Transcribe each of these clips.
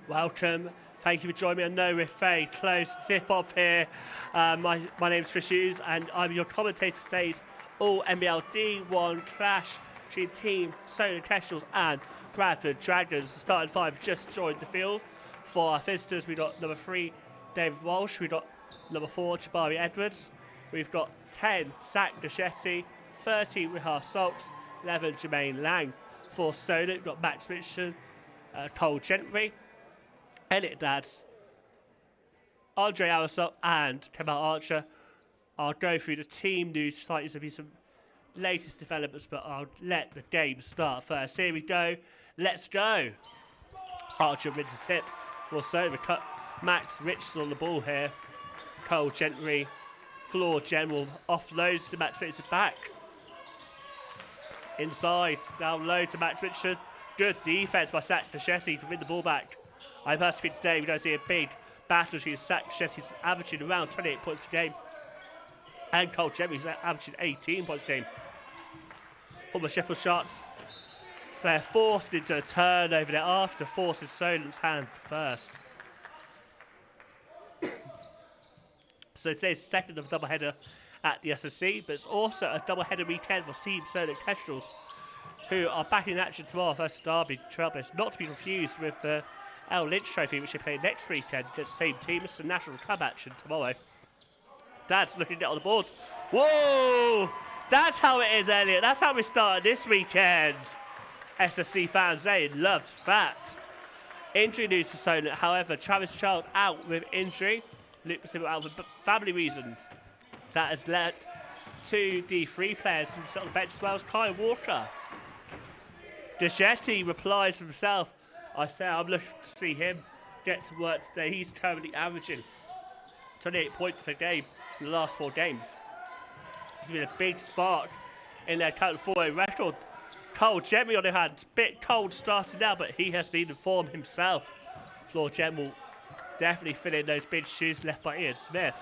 Welcome. Thank you for joining me. I know we're very close to tip-off here. My name's Chris Hughes, and I'm your commentator for today's All-NBL D1 clash between Team Solent Kestrels and Bradford Dragons. The starting five just joined the field. For our visitors, we've got number 3, David Walsh. We've got number 4, Jabari Edwards. We've got 10, Zach Deschetti. 13, Rihar Salks. 11, Jermaine Lang. For Solent, we've got Max Richardson, Cole Gentry, Elliot Dads, Andre Arisot, and Kemal Archer. I'll go through the team news slightly. There'll be some latest developments, but I'll let the game start first. Here we go. Let's go. Archer wins the tip. Also, we cut Max Richardson on the ball here. Cole Gentry, floor general, offloads to Max Richardson back. Inside, down low to Max Richardson. Good defense by Zach Deschetti to win the ball back. I personally think today we don't see a big battle between Zach Deschetti's averaging around 28 points per game and Cole Gentry's averaging 18 points per game. All the Sheffield Sharks, they're forced into a turnover there after forcing Solent's hand first. So today's second of a doubleheader at the SSC, but it's also a doubleheader weekend for Team Solent Kestrels, who are back in action tomorrow versus Derby Trailblazers, not to be confused with the L. Lynch Trophy, which they play next weekend against the same team. It's the National Club action tomorrow. Dad's looking at on the board. Whoa! That's how it is, Elliot. That's how we started this weekend. SSC fans, they loved that. Injury news for Solent, however, Travis Child out with injury. Luke Pacific out for family reasons. That has led to the 3 players from the bench as well as Kyle Walker. Deschetti replies for himself. I say I'm looking to see him get to work today. He's currently averaging 28 points per game in the last 4 games. He's been a big spark in their current 4-0 record. Cole Gentry on the hand, bit cold starting now, but he has been in form himself. Floor Gem will definitely fill in those big shoes left by Ian Smith.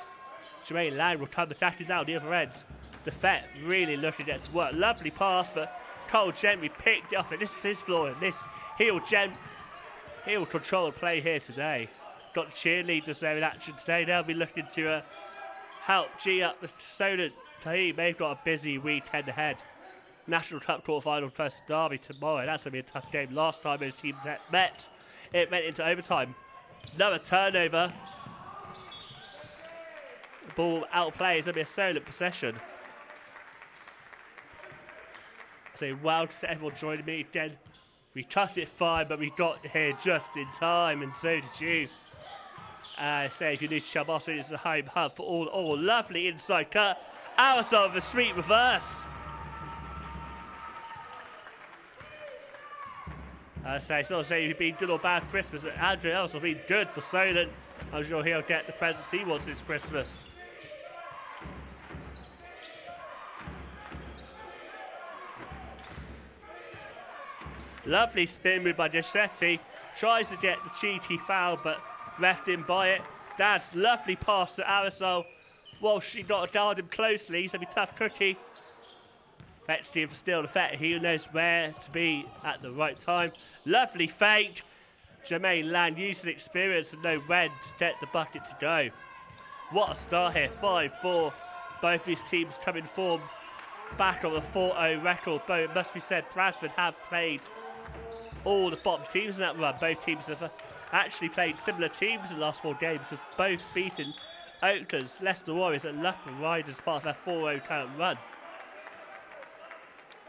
Jermaine Lang will come attacking down the other end. The Fet really looking to get to work. Lovely pass, but Cole Gentry picked it up, and this is his floor. And this he'll control the play here today. Got cheerleaders there in action today. They'll be looking to help G up the Solent team. They've got a busy weekend ahead. National Cup quarterfinal versus Derby tomorrow. That's going to be a tough game. Last time those teams met, it went into overtime. Another turnover. The ball outplays. It's going to be a Solent possession. So well to everyone joining me again. We cut it fine, but we got here just in time, and so did you. Say if you need to shove us, it's a home hub for all. Lovely inside cut. Arisot with a sweet reverse. It's not saying he's been good or bad Christmas. Andrew Arisot has been good for Solent. I'm sure he'll get the presents he wants this Christmas. Lovely spin move by Deschetti. Tries to get the cheeky foul, but left in by it. Dad's lovely pass to Arisot. Walsh, he got to guard him closely. He's going to be tough cookie. Fetch team for still the Fet. He knows where to be at the right time. Lovely fake. Jermaine Lang using experience and know when to get the bucket to go. What a start here. 5-4. Both these teams come in form back on a 4-0 record. But it must be said, Bradford have played all the bottom teams in that run. Both teams have actually played similar teams in the last 4 games, have both beaten Oaklands, Leicester Warriors and Lufton Riders as part of their 4-0 current run.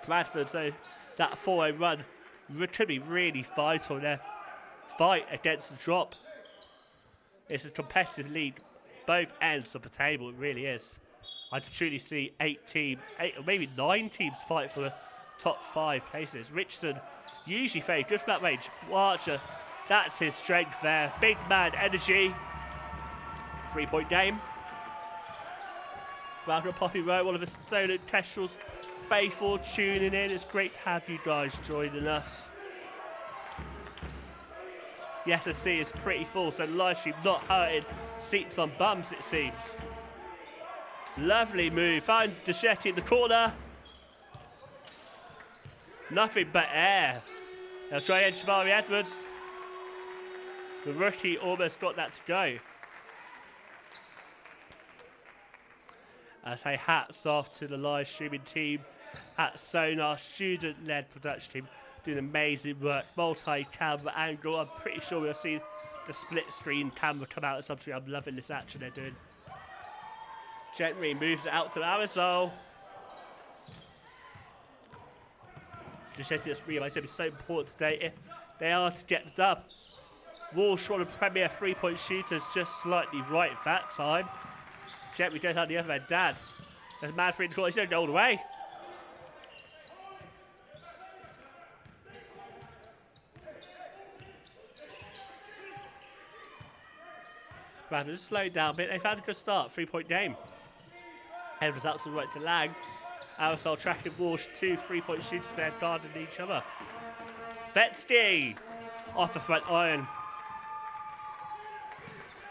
Bradford, so that 4-0 run could be really vital in their fight against the drop. It's a competitive league, both ends of the table, it really is. I truly see 8 or maybe 9 teams fight for the top 5 places. Richardson, usually very good from that range. Archer, that's his strength there. Big man energy. 3-point game. Welcome to Poppy Row, one of the Solent Kestrels faithful tuning in. It's great to have you guys joining us. The SSC is pretty full, so live stream not hurting seats on bums, it seems. Lovely move. Find Deschetti in the corner. Nothing but air. They'll try again, Jabari Edwards. The rookie almost got that to go. I say hats off to the live streaming team at Sonar, student-led production team, doing amazing work, multi-camera angle. I'm pretty sure we'll see the split screen camera come out at some point. I'm loving this action they're doing. Gentry moves it out to Aerosol. Just this realised it's so important today if they are to get the dub. Walsh, one of the premier three-point shooters, just slightly right at that time. Gentry goes out the other end. Dads. There's a man free in the court. He's going to go all the way. Bradford just slowed down a bit. They've had a good start. 3-point game. Edwards out to the right to Lang. Aerosol tracking Walsh. 2 3-point shooters there guarding each other. Vetsky off the front iron.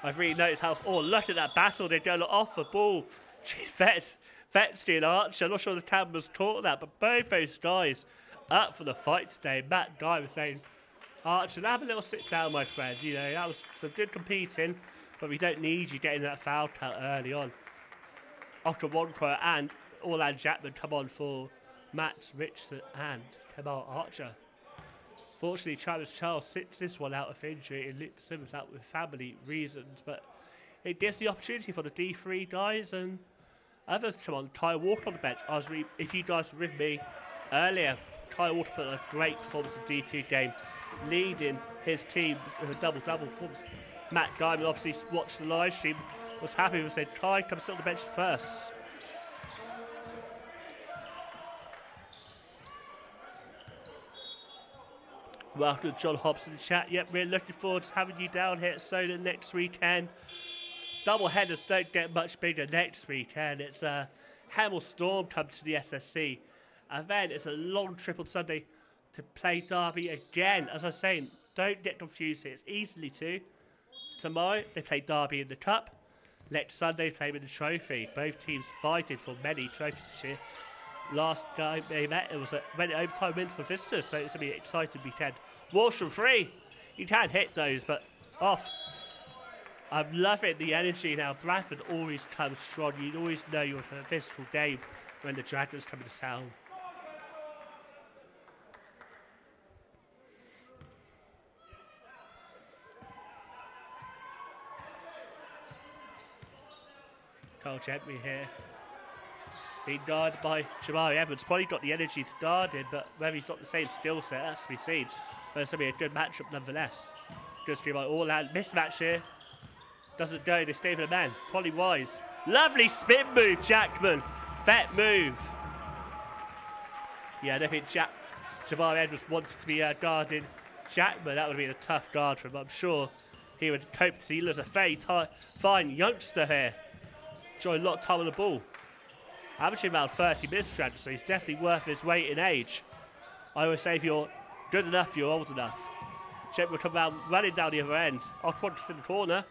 I've really noticed how, oh, look at that battle. They're going off the ball. Jeez, Vetsky and Archer. I'm not sure the cameras caught that, but both those guys up for the fight today. Matt Guy was saying, Archer, have a little sit down, my friend. You know, that was some good competing, but we don't need you getting that foul count early on. After Wonkro and Orland Jackman come on for Matt Richardson and Kamal Archer. Fortunately, Travis Charles sits this one out of injury and Luke Simmons out with family reasons, but it gives the opportunity for the D3 guys and others to come on. Ty Walker on the bench. If you guys were with me earlier, Ty Walker put a great performance in D2 game, leading his team with a double-double performance. Matt Guyman obviously watched the live stream, was happy and said, Ty, come sit on the bench first. Welcome to John Hobson chat. Yep, we're looking forward to having you down here at Solent next weekend. Double headers don't get much bigger next weekend. It's Hemel Storm come to the SSC. And then it's a long trip on Sunday to play Derby again. As I was saying, don't get confused here. It's easily two. Tomorrow they play Derby in the Cup. Next Sunday they play in the Trophy. Both teams fighting for many trophies this year. Last time they met, it was a overtime win for visitors, so it's going to be an exciting weekend. Walsh from 3. You can hit those, but off. I'm loving the energy now. Bradford always comes strong. You always know you're in a physical game when the Dragons come into town. Carl Gentry here. Being guarded by Jamari Evans. Probably got the energy to guard him, but whether he's got the same skill set, that's to be seen. But it's going to be a good matchup nonetheless. Good stream by all-out mismatch here. Doesn't go, they stay for the man. Probably wise. Lovely spin move, Jackman. Vet move. Yeah, I don't think Jamari Edwards wanted to be guarding Jackman. That would have been a tough guard for him. I'm sure he would cope to see. He looks a very fine youngster here. Enjoying a lot of time on the ball. Averaging around 30 minutes, so he's definitely worth his weight in age. I always say if you're good enough, you're old enough. Shep will come around running down the other end. Aquatics in the corner.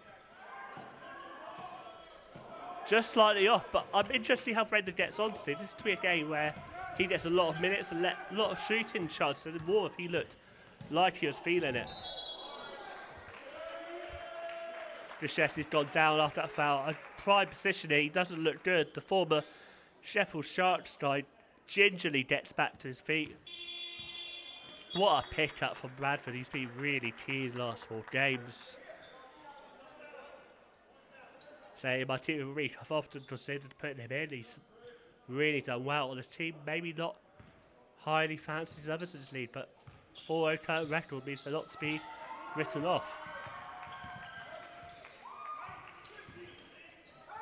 Just slightly off, but I'm interested to see how Brendan gets on today. This is to be a game where he gets a lot of minutes and a lot of shooting chances, and more if he looked like he was feeling it. Sheffield's gone down after that foul. A prime position here, he doesn't look good. The former Sheffield Sharks guy gingerly gets back to his feet. What a pickup from Bradford. He's been really key in the last 4 games. So my team of the week, I've often considered putting him in. He's really done well on his team. Maybe not highly fancy as others in this league, but 4-0 current record means a lot to be written off.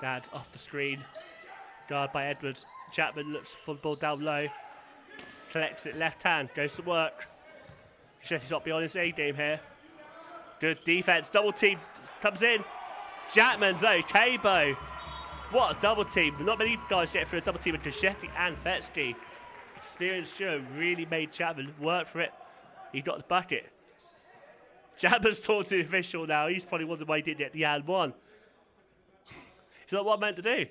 Dad off the screen. Guard by Edwards. Chapman looks for the ball down low. Collects it left hand. Goes to work. Sheffield's not beyond his A game here. Good defense. Double team comes in. Chapman's okay, Bo. What a double team. Not many guys get through a double team with Duchetti and Fetsky. Experienced duo really made Chapman work for it. He got the bucket. Chapman's talking to the official now. He's probably wondering why he didn't get the and one. He's not what I'm meant to do.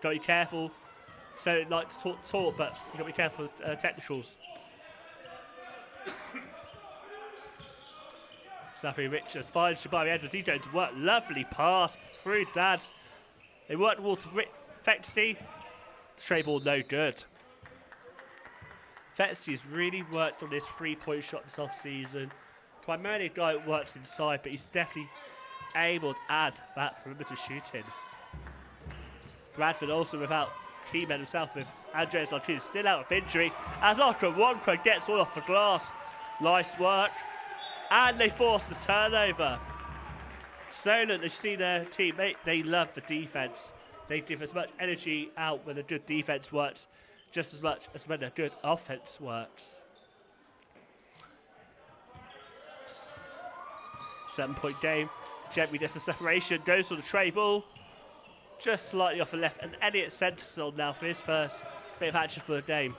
Got to be careful. So it like to talk, but you got to be careful with technicals. Safi Richards finds Jabari Edwards. He's going to work. Lovely pass through Dads. They work the wall to Fexty. Straight ball, no good. Fexty's really worked on this 3-point shot this off-season. Primarily a guy that works inside, but he's definitely able to add that perimeter shooting. Bradford also without key man himself, with Andres Martinez still out of injury, as Okawankwo gets one off the glass. Nice work. And they force the turnover. Solent, you see their team, they love the defense. They give as much energy out when a good defense works, just as much as when a good offense works. 7-point game. Gentry gets the separation, goes for the tray ball. Just slightly off the left, and Elliott Centers on now for his first bit of action for the game.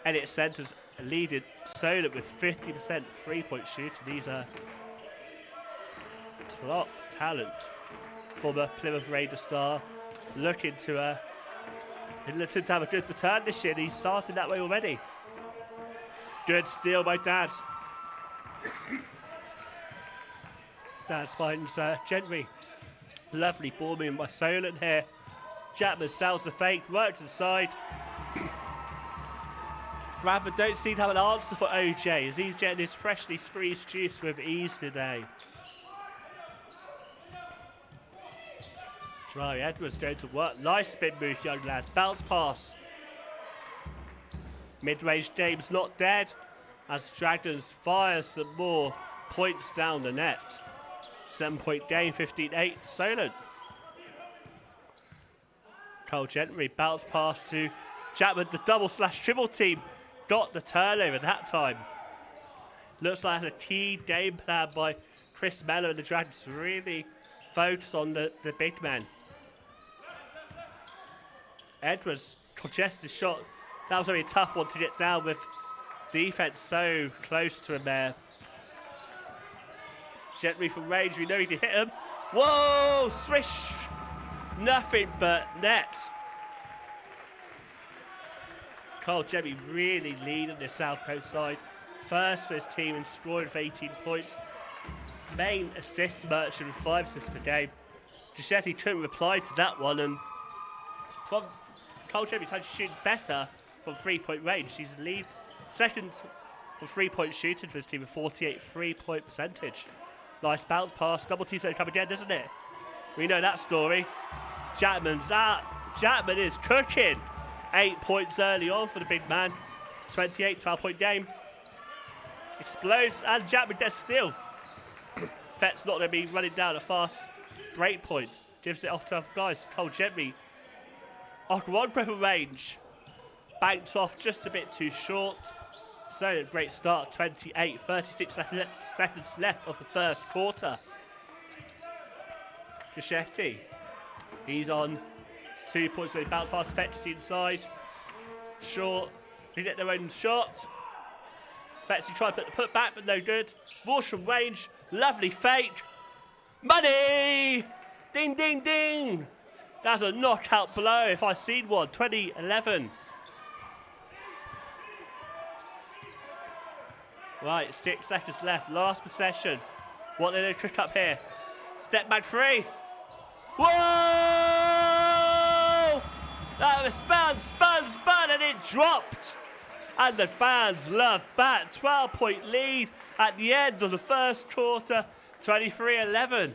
Elliott Centers leading Solent with 50% 3-point shooting. These are top talent. Former Plymouth Raider star, looking to have a good return this year. He's started that way already. Good steal by Dads. Dads finds Gentry. Lovely ball movement by Solent here. Chapman sells the fake, right to the side. Bradford don't seem to have an answer for OJ, as he's getting his freshly squeezed juice with ease today. Jabari Edwards going to work. Nice spin move, young lad. Bounce pass. Mid-range game's not dead, as Dragons fire some more points down the net. 7-point game, 15-8 Solent. Cole Gentry bounce pass to Chapman. The double/triple team got the turnover that time. Looks like a key game plan by Chris Mellor and the Dragons to really focus on the big man. Edwards congested shot. That was a very tough one to get down with defense so close to him there. Gentry from range, we know he can hit him. Whoa, swish! Nothing but net. Cole Gentry really leading the South Coast side. First for his team in scoring for 18 points. Main assist merchant with 5 assists per game. Giuseppe couldn't reply to that one, and from Cole Gentry's had to shoot better from 3-point range. He's lead second for 3-point shooting for his team with 48 3-point percentage. Nice bounce pass, double team's going to come again, doesn't it? We know that story. Chapman's out. Chapman is cooking. 8 points early on for the big man. 28, 12-point game. Explodes, and Chapman gets steal. Fett's not going to be running down a fast break points. Gives it off to other guys. Cole Gentry. Okawankwo for range. Banked off just a bit too short. So a great start, 28, 36 seconds left of the first quarter. Giuseppe, he's on 2 points when he bounced past Fexty inside. Short, they get their own shot. Fexty tried to put back, but no good. Walsh from range, lovely fake. Money! Ding, ding, ding! That's a knockout blow if I've seen one, 2011. Right, 6 seconds left, last possession. What are they going to cook up here? Step back 3. Whoa! That was spun, and it dropped. And the fans love that. 12-point lead at the end of the first quarter, 23-11.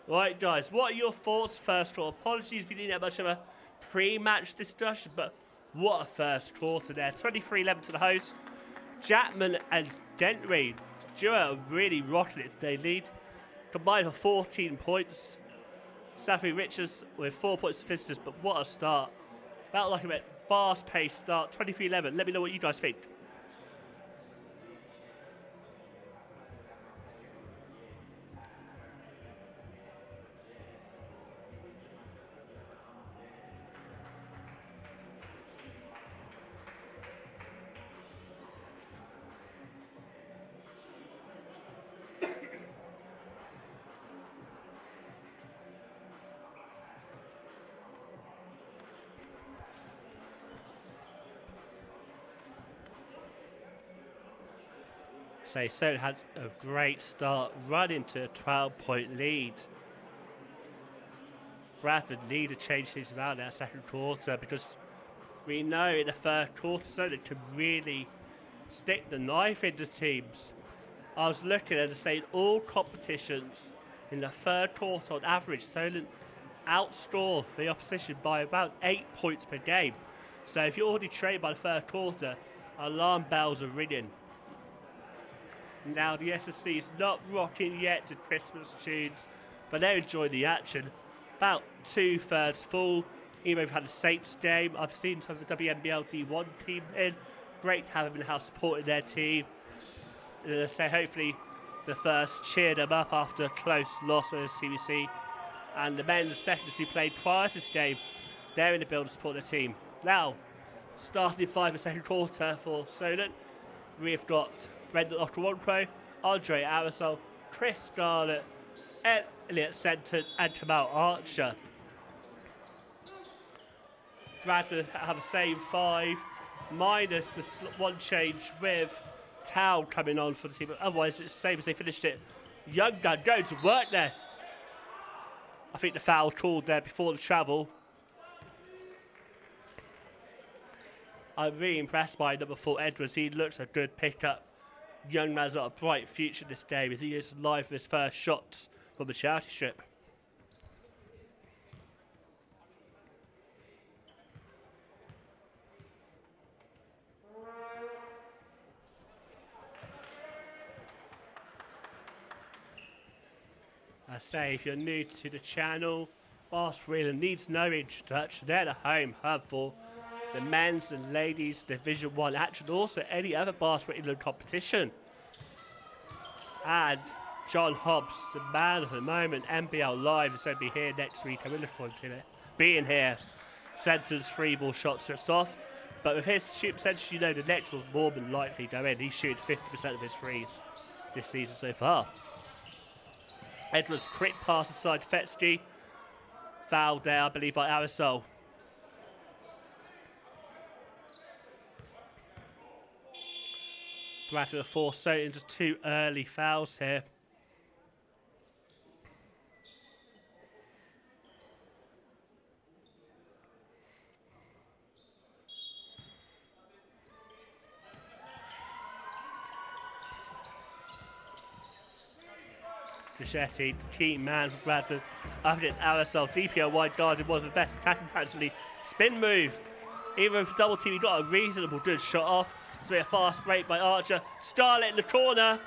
Right, guys, what are your thoughts first quarter? Apologies if you didn't have much of a pre-match discussion, but what a first quarter there. 23-11 to the host. Chapman and Gentry, duo are really rocking it today. Lead combined for 14 points. Safi Richards with 4 points to visitors, but what a start. Felt like a fast-paced start, 23-11. Let me know what you guys think. So Solent had a great start, running to a 12-point lead. Bradford need to change things around in that second quarter, because we know in the third quarter Solent can really stick the knife into teams. I was looking at saying all competitions in the third quarter on average, Solent outscore the opposition by about 8 points per game. So if you're already trained by the third quarter, alarm bells are ringing. Now the SSC is not rocking yet to Christmas tunes, but they're enjoying the action. About 2/3 full. Even though we've had a Saints game, I've seen some of the WNBL D1 team in. Great to have them in the house supporting their team. So hopefully the first cheer them up after a close loss versus TBC. And the men's seconds who played prior to this game, they're in the build to support their team. Now, starting 5 in the second quarter for Solent, we've got Brendan Okoronkwo, Andre Arisol, Chris Scarlett, Elliot Sentence, and Kamal Archer. Bradford have a same 5, minus the one change with Tao coming on for the team. Otherwise, it's the same as they finished it. Young Gun going to work there. I think the foul called there before the travel. I'm really impressed by number 4 Edwards. He looks a good pickup. Young man's got a bright future in this game as he is live for his first shots from the charity strip. I say, if you're new to the channel, Basketball England needs no introduction. They're the home hub for the men's and ladies Division 1 action, also any other Basketball England competition. And John Hobbs, the man of the moment, NBL Live, is going to be here next week. I'm looking forward to it. Being here, Center's 3 ball shots just off. But with his shoot percentage, you know the next will more than likely go in. He's shooting 50% of his threes this season so far. Edwards quick pass aside to Fetsky. Fouled there, I believe, by Arisol. Bradford forced Solent into 2 early fouls here. Gichetti, the key man for Bradford, up against Arisol. DPO wide guarded, one of the best attacking talents in the league. Spin move. Even with double team, he got a reasonable good shot off. It's been a fast break by Archer. Scarlett in the corner.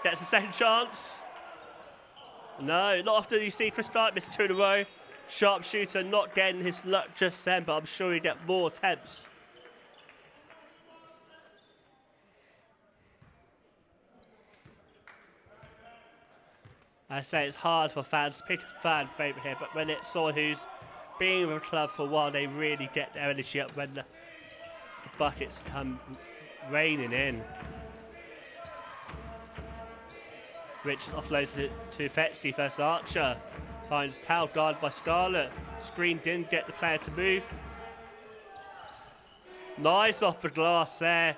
Gets a second chance. No, not often you see Chris Scarlett miss 2 in a row. Sharpshooter not getting his luck just then, but I'm sure he'll get more attempts. I say it's hard for fans to pick a fan favourite here, but when it's someone who's been with a club for a while, they really get their energy up when the buckets come raining in. Richards offloads it to Fetsy versus Archer. Finds Tao guarded by Scarlett. Screen didn't get the player to move. Nice off the glass there.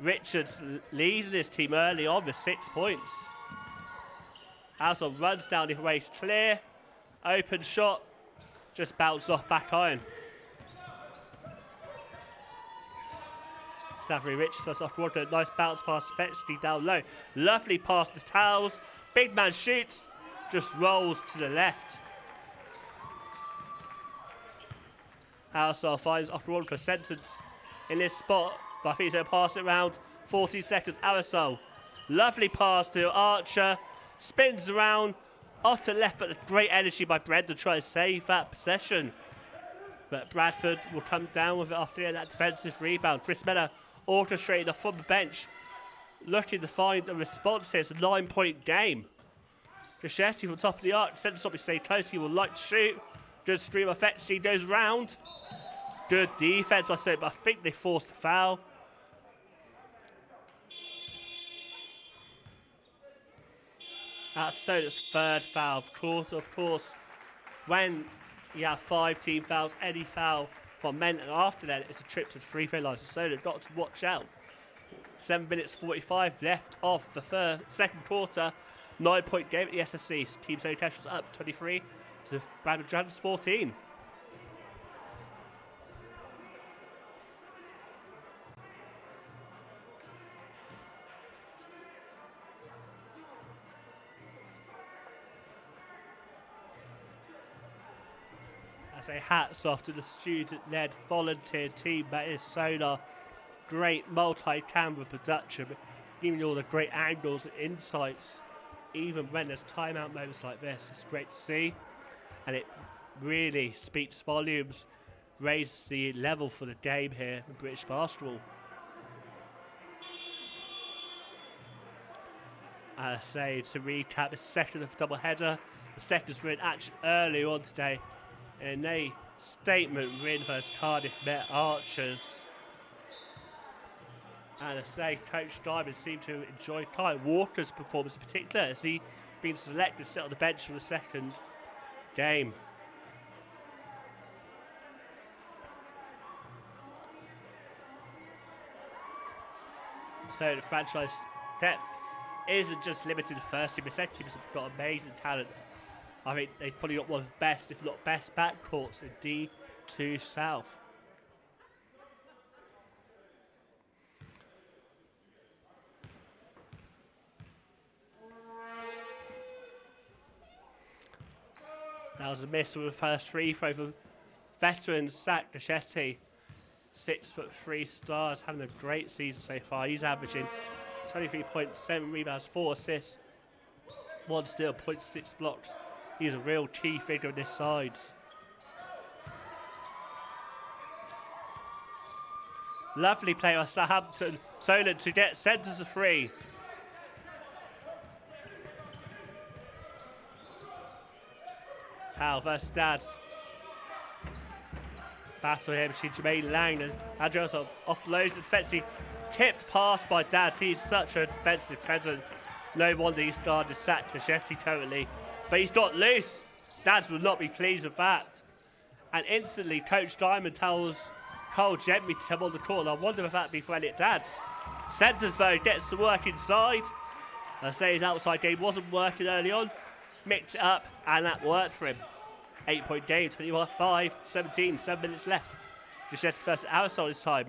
Richards leading his team early on with 6 points. Alson runs down the race clear. Open shot. Just bounced off back iron. Savory Richards versus Okoronkwo. Nice bounce pass. Fetsky down low. Lovely pass to Towels. Big man shoots. Just rolls to the left. Alson finds Okoronkwo Sentence in this spot. But I think he's going to pass it around. 14 seconds. Arisol. Lovely pass to Archer. Spins around, off to left, but great energy by Brendan to try to save that possession. But Bradford will come down with it after that defensive rebound. Chris Miller orchestrated from the bench, looking to find a response here. It's a 9-point game. Gichetti from top of the arc, sends something stay close. He will like to shoot. Good stream of Fetsky goes round. Good defense, I say, but I think they forced a foul. That's Solent's 3rd foul. Of course, when you have 5 team fouls, any foul from men, and after that, it's a trip to the free throw line. So Solent got to watch out 7 minutes 45 left of the second quarter. 9-point game at the SSC. Team Solent Kestrels up 23 to Bradford Giants 14. I say hats off to the student-led volunteer team that is Solar. Great multi-camera production, giving you all the great angles and insights. Even when there's timeout moments like this, it's great to see, and it really speaks volumes, raises the level for the game here in British basketball. I say to recap, the second of the doubleheader, the Sectors were in action early on today in a statement win versus Cardiff Met Archers. And I say Coach Diamond seemed to enjoy Kyle Walker's performance in particular, as he been selected to sit on the bench for the second game. So the franchise depth isn't just limited to first team. The second team has got amazing talent. I think they've probably got one of the best, if not best, backcourts in D2 South. That was a miss with the first free throw from veteran Zach Gachetti. 6'3" stars, having a great season so far. He's averaging 23.7 rebounds, 4 assists, 1 steal, 0.6 blocks. He's a real key figure on this side. Lovely play by Southampton. Solent to get centres a free. Tal versus Dads. Battle here between Jermaine Lang and Andrews offloads and defensively tipped pass by Dads. He's such a defensive presence. No wonder he's guarded Zach Gachetti currently. But he's got loose. Dads will not be pleased with that. And instantly, Coach Diamond tells Cole Gentry to come on the court. I wonder if that'd be for Elliot Dads. Centres though gets to work inside. I say his outside game wasn't working early on. Mixed it up, and that worked for him. 8-point game, 25-17, 7 minutes left. Gachetti first outside this time.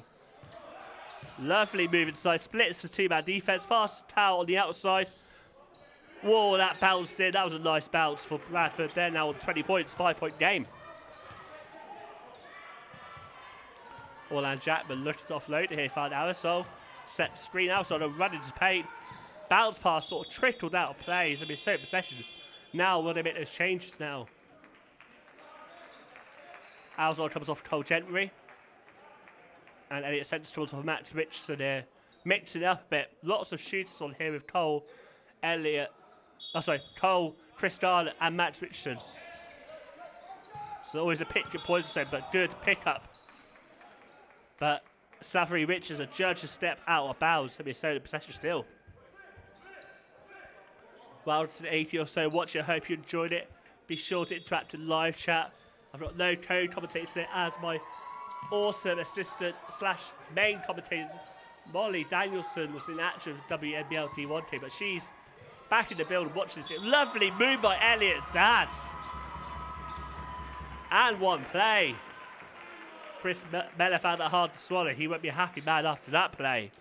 Lovely move inside, splits for two-man defense. Pass Towel on the outside. Whoa, that bounced in. That was a nice bounce for Bradford. They're now on 20 points, 5-point game. Orland Jackman looks to offload here, found Aerosol. Set the screen outside and run into paint. Bounce pass sort of trickled out of play. It's a mistake possession. Now, will they make those changes now? Aerosol comes off Cole Gentry. And Elliot sends towards off Max Richardson here. Mixing it up a bit. Lots of shooters on here with Cole, Elliot. Cole, Chris Garland, and Max Richardson. So always a pick your poison, but good pickup. But Savory Richards adjudged a step out of bounds. He'll be a possession still. Well, it's an 80 or so watch. I hope you enjoyed it. Be sure to interact in live chat. I've got no co-commentator today as my awesome assistant / main commentator Molly Danielson was in action with WNBL D1 team, but she's back in the building watching this. Lovely move by Elliot Dads. And one play. Chris Mellor found that hard to swallow. He won't be a happy man after that play.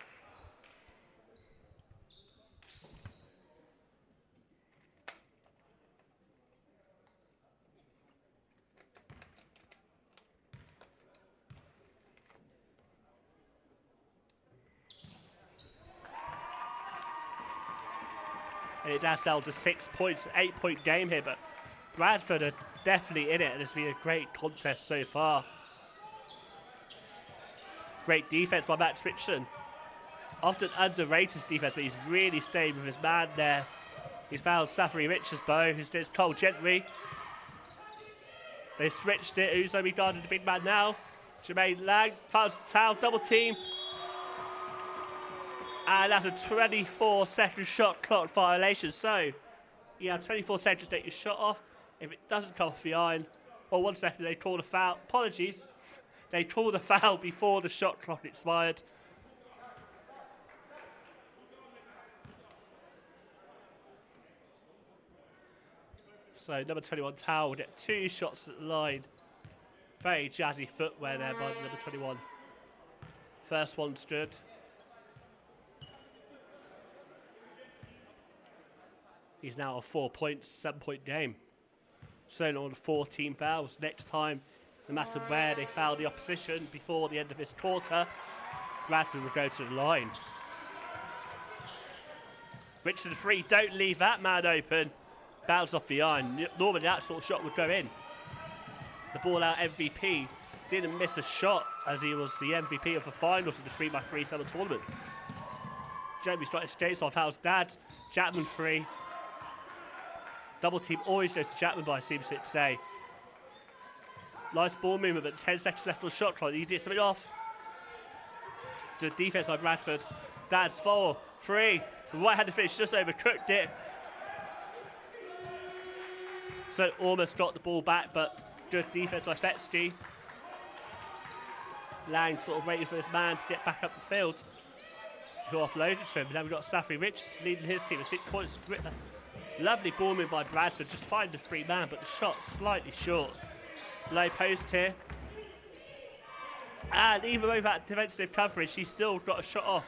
And it does sell to 6 points, 8-point game here, but Bradford are definitely in it, and it's been a great contest so far. Great defense by Max Richardson. Often underrated defense, but he's really stayed with his man there. He's found Savory Richards, who's does Cole Gentry. They switched it. Uzo regarded the big man now. Jermaine Lang finds the towel, double team. And that's a 24-second shot clock violation. So you have 24 seconds to take your shot off. If it doesn't come off the iron, or 1 second, they call the foul. Apologies. They call the foul before the shot clock expired. So number 21 Towel will get 2 shots at the line. Very jazzy footwear there by number 21. First one stood. He's now on 4 points, 7-point game. Solent on 14 fouls. Next time, no matter where they foul the opposition before the end of this quarter, Bradford will go to the line. Richardson free, don't leave that man open. Bounce off the iron. Normally that sort of shot would go in. The ball out MVP didn't miss a shot as he was the MVP of the finals of the 3x3 summer tournament. Jeremy's got his skates on, fouls Dad. Chapman free. Double team always goes to Chapman, but I seem to it today. Nice ball movement, but 10 seconds left on the shot clock. He did something off. Good defense by Bradford. Dad's 4, 3. The right-handed finish just overcooked it. So almost got the ball back, but good defense by Fetsky. Lang sort of waiting for this man to get back up the field. Who offloaded to him. Now we've got Saffrey Richards leading his team with 6 points. Lovely ball move by Bradford, just finding the free man, but the shot slightly short. Low post here. And even with that defensive coverage, he's still got a shot off.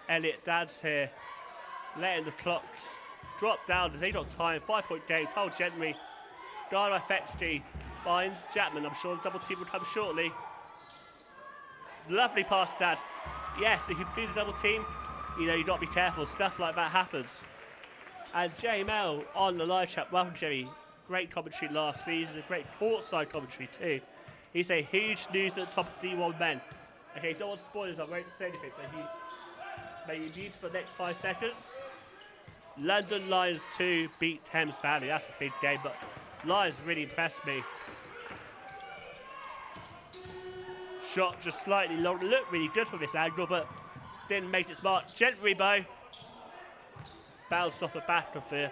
Elliot Dad's here, letting the clock drop down as they got time. 5-point game. Cole Gentry, guard by Fetsky, finds Chapman. I'm sure the double team will come shortly. Lovely pass, Dad. Yes, if you do the double team, you know, you've got to be careful. Stuff like that happens. And JML on the live chat. Welcome, Jerry. Great commentary last season. A great courtside commentary too. He's a huge news at the top of D1 men. Okay, don't want spoilers. I won't say anything, but he may be viewed for the next 5 seconds. London Lions 2 beat Thames Valley. That's a big game, but Lions really impressed me. Shot just slightly long. Looked really good from this angle, but didn't make its mark. Gentry bow. Bounced off the back of the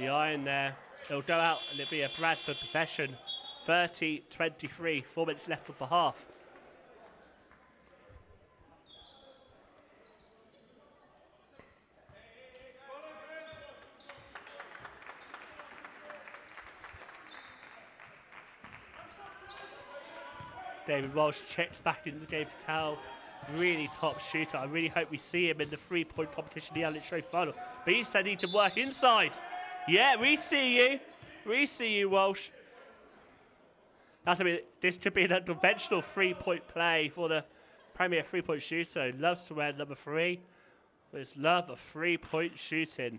iron there. It'll go out and it'll be a Bradford possession. 30-23. 4 minutes left of the half. David Walsh checks back into the game for Towel. Really top shooter. I really hope we see him in the 3-point competition, the Allen Trophy final. But he said he need to work inside. Yeah, we see you. We see you, Walsh. This could be an unconventional 3-point play for the premier 3-point shooter. He loves to wear number 3. But his love of 3-point shooting.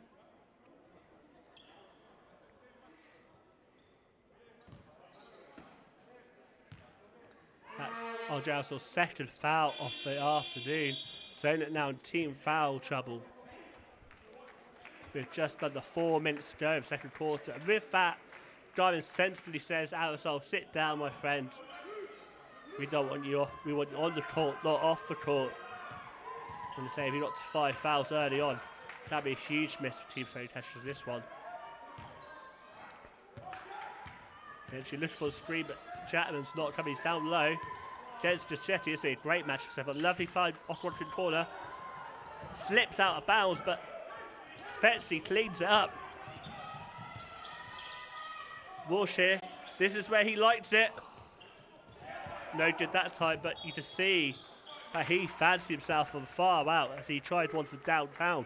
That's Argyle's second foul of the afternoon. Solent now in team foul trouble. We've just done the 4 minutes to go of the second quarter. And with that, Diamond sensibly says, Aerosol, sit down, my friend. We don't want you off. We want you on the court, not off the court. And say if you got to 5 fouls early on, that'd be a huge miss for Team Solent Kestrels, this one. And she looks for the screen, but Chapman's not coming. He's down low. Gets Gischetti. This will be a great match for himself. A lovely find off one corner. Slips out of bounds, but Fetsy cleans it up. Walsh here. This is where he likes it. No good that time, but you just see that he fancied himself from far out as he tried one from downtown.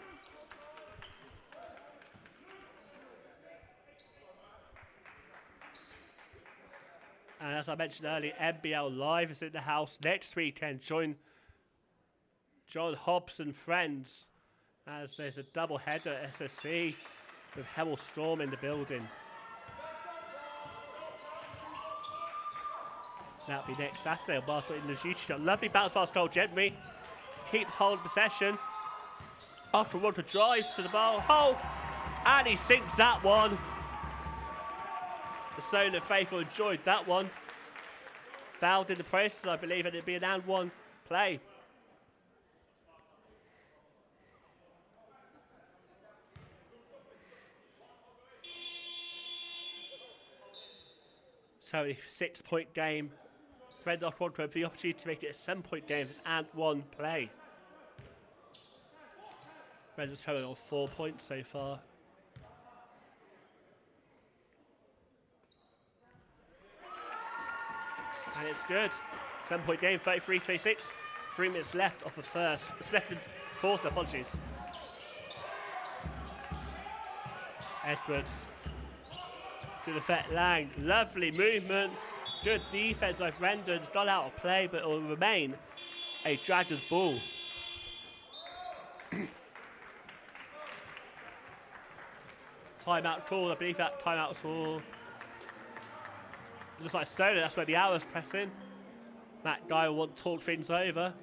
And as I mentioned earlier, NBL Live is in the house next weekend. Join John Hobbs and friends as there's a double header at SSC with Hemel Storm in the building. That'll be next Saturday on Basketball in the YouTube. Lovely bounce pass goal, Gentry. Keeps hold of possession. After Walker drives to the ball hole. And he sinks that one. The Solent faithful enjoyed that one. Fouled in the process, I believe, and it'd be an and one play. So a 6-point game. Red Dot Quadro for the opportunity to make it a 7-point game and one play. Rangers coming on 4 points so far. And it's good. 7-point game, 33-26. 3 minutes left of the second quarter, apologies. Edwards to the fet Lang. Lovely movement. Good defense by Brendan. Got out of play, but it will remain a Dragons ball. Timeout call. I believe that timeout was for. Looks like Solent. That's where the hour's pressing. That guy will want to talk things over.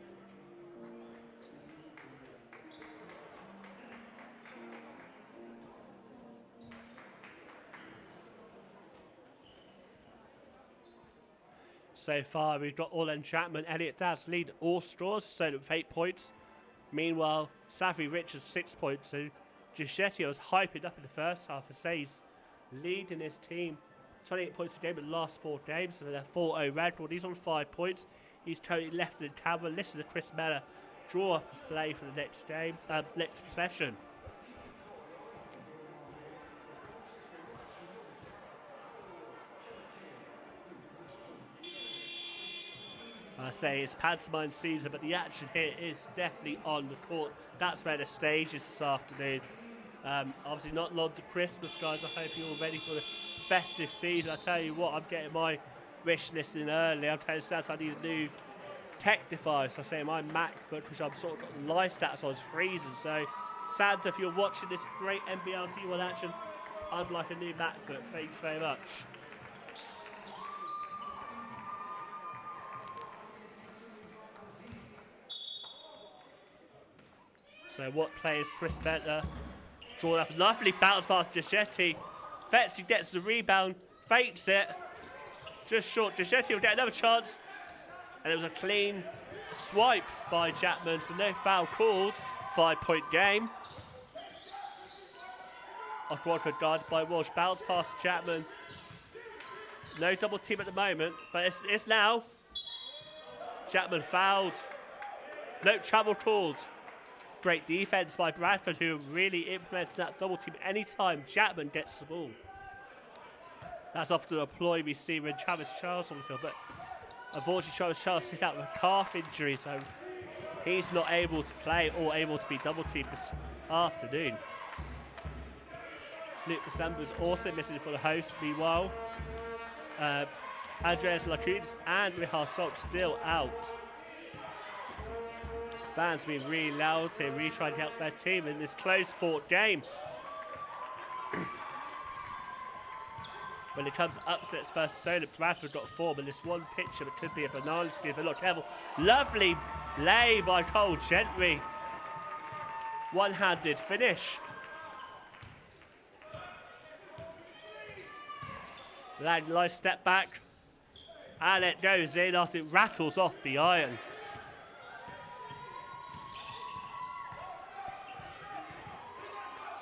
So far, we've got Orland Chapman, Elliot Daz lead all straws, Solent with 8 points. Meanwhile, Savvy Richards 6 points. So Giuseppe was hyping up in the first half for Says, leading his team 28 points a game in the last 4 games. So they're 4-0 record. He's on 5 points. He's totally left in the cover. Listen to Chris Mellor draw up a play for the next game, next possession. I say it's pantomime season, but the action here is definitely on the court. That's where the stage is this afternoon. Obviously not long to Christmas, guys. I hope you're all ready for the festive season. I tell you what, I'm getting my wish list in early. I'm telling Santa I need a new tech device. I say my MacBook, which I'm sort of got the live stats on, is freezing. So Santa, if you're watching this great NBL D1 action, I'd like a new MacBook. Thank you very much. So what plays Chris Mellor? Drawn up, lovely bounce past Giuseppe. Fetzi gets the rebound, fakes it. Just short, Giuseppe will get another chance. And it was a clean swipe by Chapman, so no foul called. 5-point game. Off-Bradford guarded by Walsh, bounce past Chapman. No double team at the moment, but it's now. Chapman fouled. No travel called. Great defense by Bradford, who really implemented that double team anytime Chapman gets the ball. That's often a ploy we see when Travis Charles on the field, but unfortunately Travis Charles sits out with a calf injury, so he's not able to play or able to be double teamed this afternoon. Luke Cassandra is also missing for the host. Meanwhile, Andreas Lacutis and Mihal Sok still out. Fans being really loud here, really trying to help their team in this close-fought game. When it comes to upsets first, Solent, Bradford got 4, but this one picture that could be a banana skin if they look careful. Lovely lay by Cole Gentry. One-handed finish. Lang, nice step back. And it goes in after it rattles off the iron.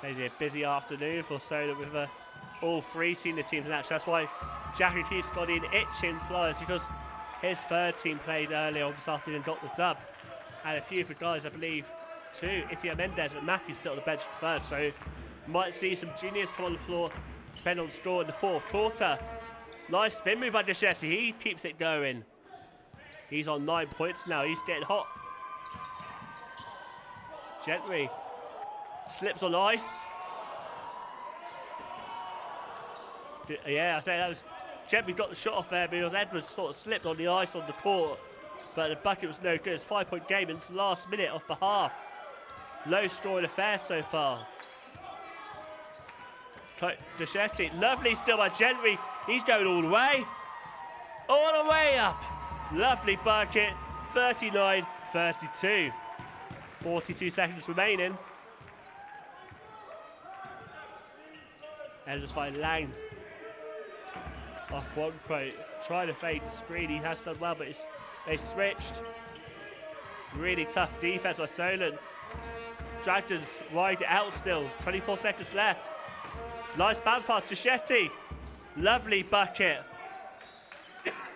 So it's a busy afternoon for Solent with all 3 senior teams in action. That's why Jackie Keith's got in itching flyers, because his third team played earlier on this afternoon and got the dub. And a few of the guys, I believe, too. Isia Mendez and Matthew still on the bench for third. So you might see some juniors come on the floor, depending on the score in the 4th quarter. Nice spin move by Giuseppe. He keeps it going. He's on 9 points now. He's getting hot. Gentry slips on ice. Yeah, I say that was Gentry got the shot off there because Edwards sort of slipped on the ice on the court, but the bucket was no good. It's 5-point game into the last minute of the half. Low scoring affair so far. Giuseppe, lovely still by Gentry. He's going all the way up. Lovely bucket, 39-32. 42 seconds remaining. And just find Lang. Off one quote, trying to fade the screen. He has done well, but they switched. Really tough defense by Solent. Dragons ride it out still. 24 seconds left. Nice bounce pass to Shetty. Lovely bucket.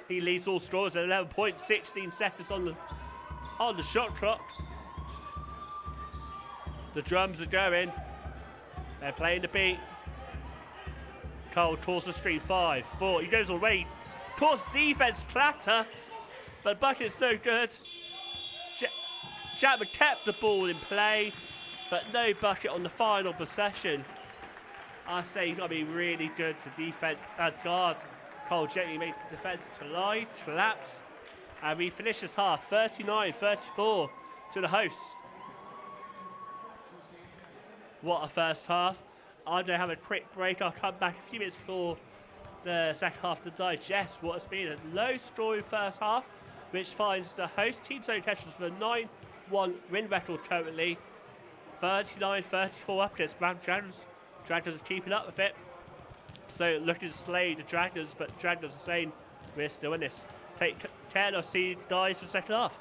He leads all scores at 11 points. 16 seconds on the shot clock. The drums are going. They're playing the beat. Cole towards the street. 5, 4. He goes away. Towards defense clatter. But bucket's no good. Chapman kept the ball in play. But no bucket on the final possession. I say you've got to be really good to defend guard. Cole gently made the defense collapse. And we finish this half 39-34 to the hosts. What a first half. I'm going to have a quick break. I'll come back a few minutes before the second half to digest what has been a low-scoring first half, which finds the host team Solent Kestrels with a 9-1 win record currently. 39-34 up against Dragons. Dragons are keeping up with it. So looking to slay the Dragons, but Dragons are saying we're still in this. Take care, I'll see you guys for the second half.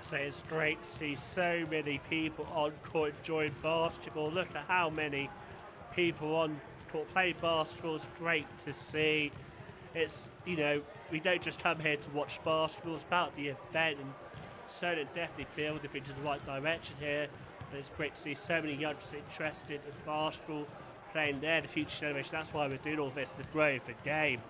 So it's great to see so many people on court enjoying basketball. Look at how many people on court play basketball. It's great to see. It's, you know, we don't just come here to watch basketball, it's about the event, and Solent definitely building into the right direction here. But it's great to see so many youngsters interested in basketball, playing there, the future generation. That's why we're doing all this, the growth of the game.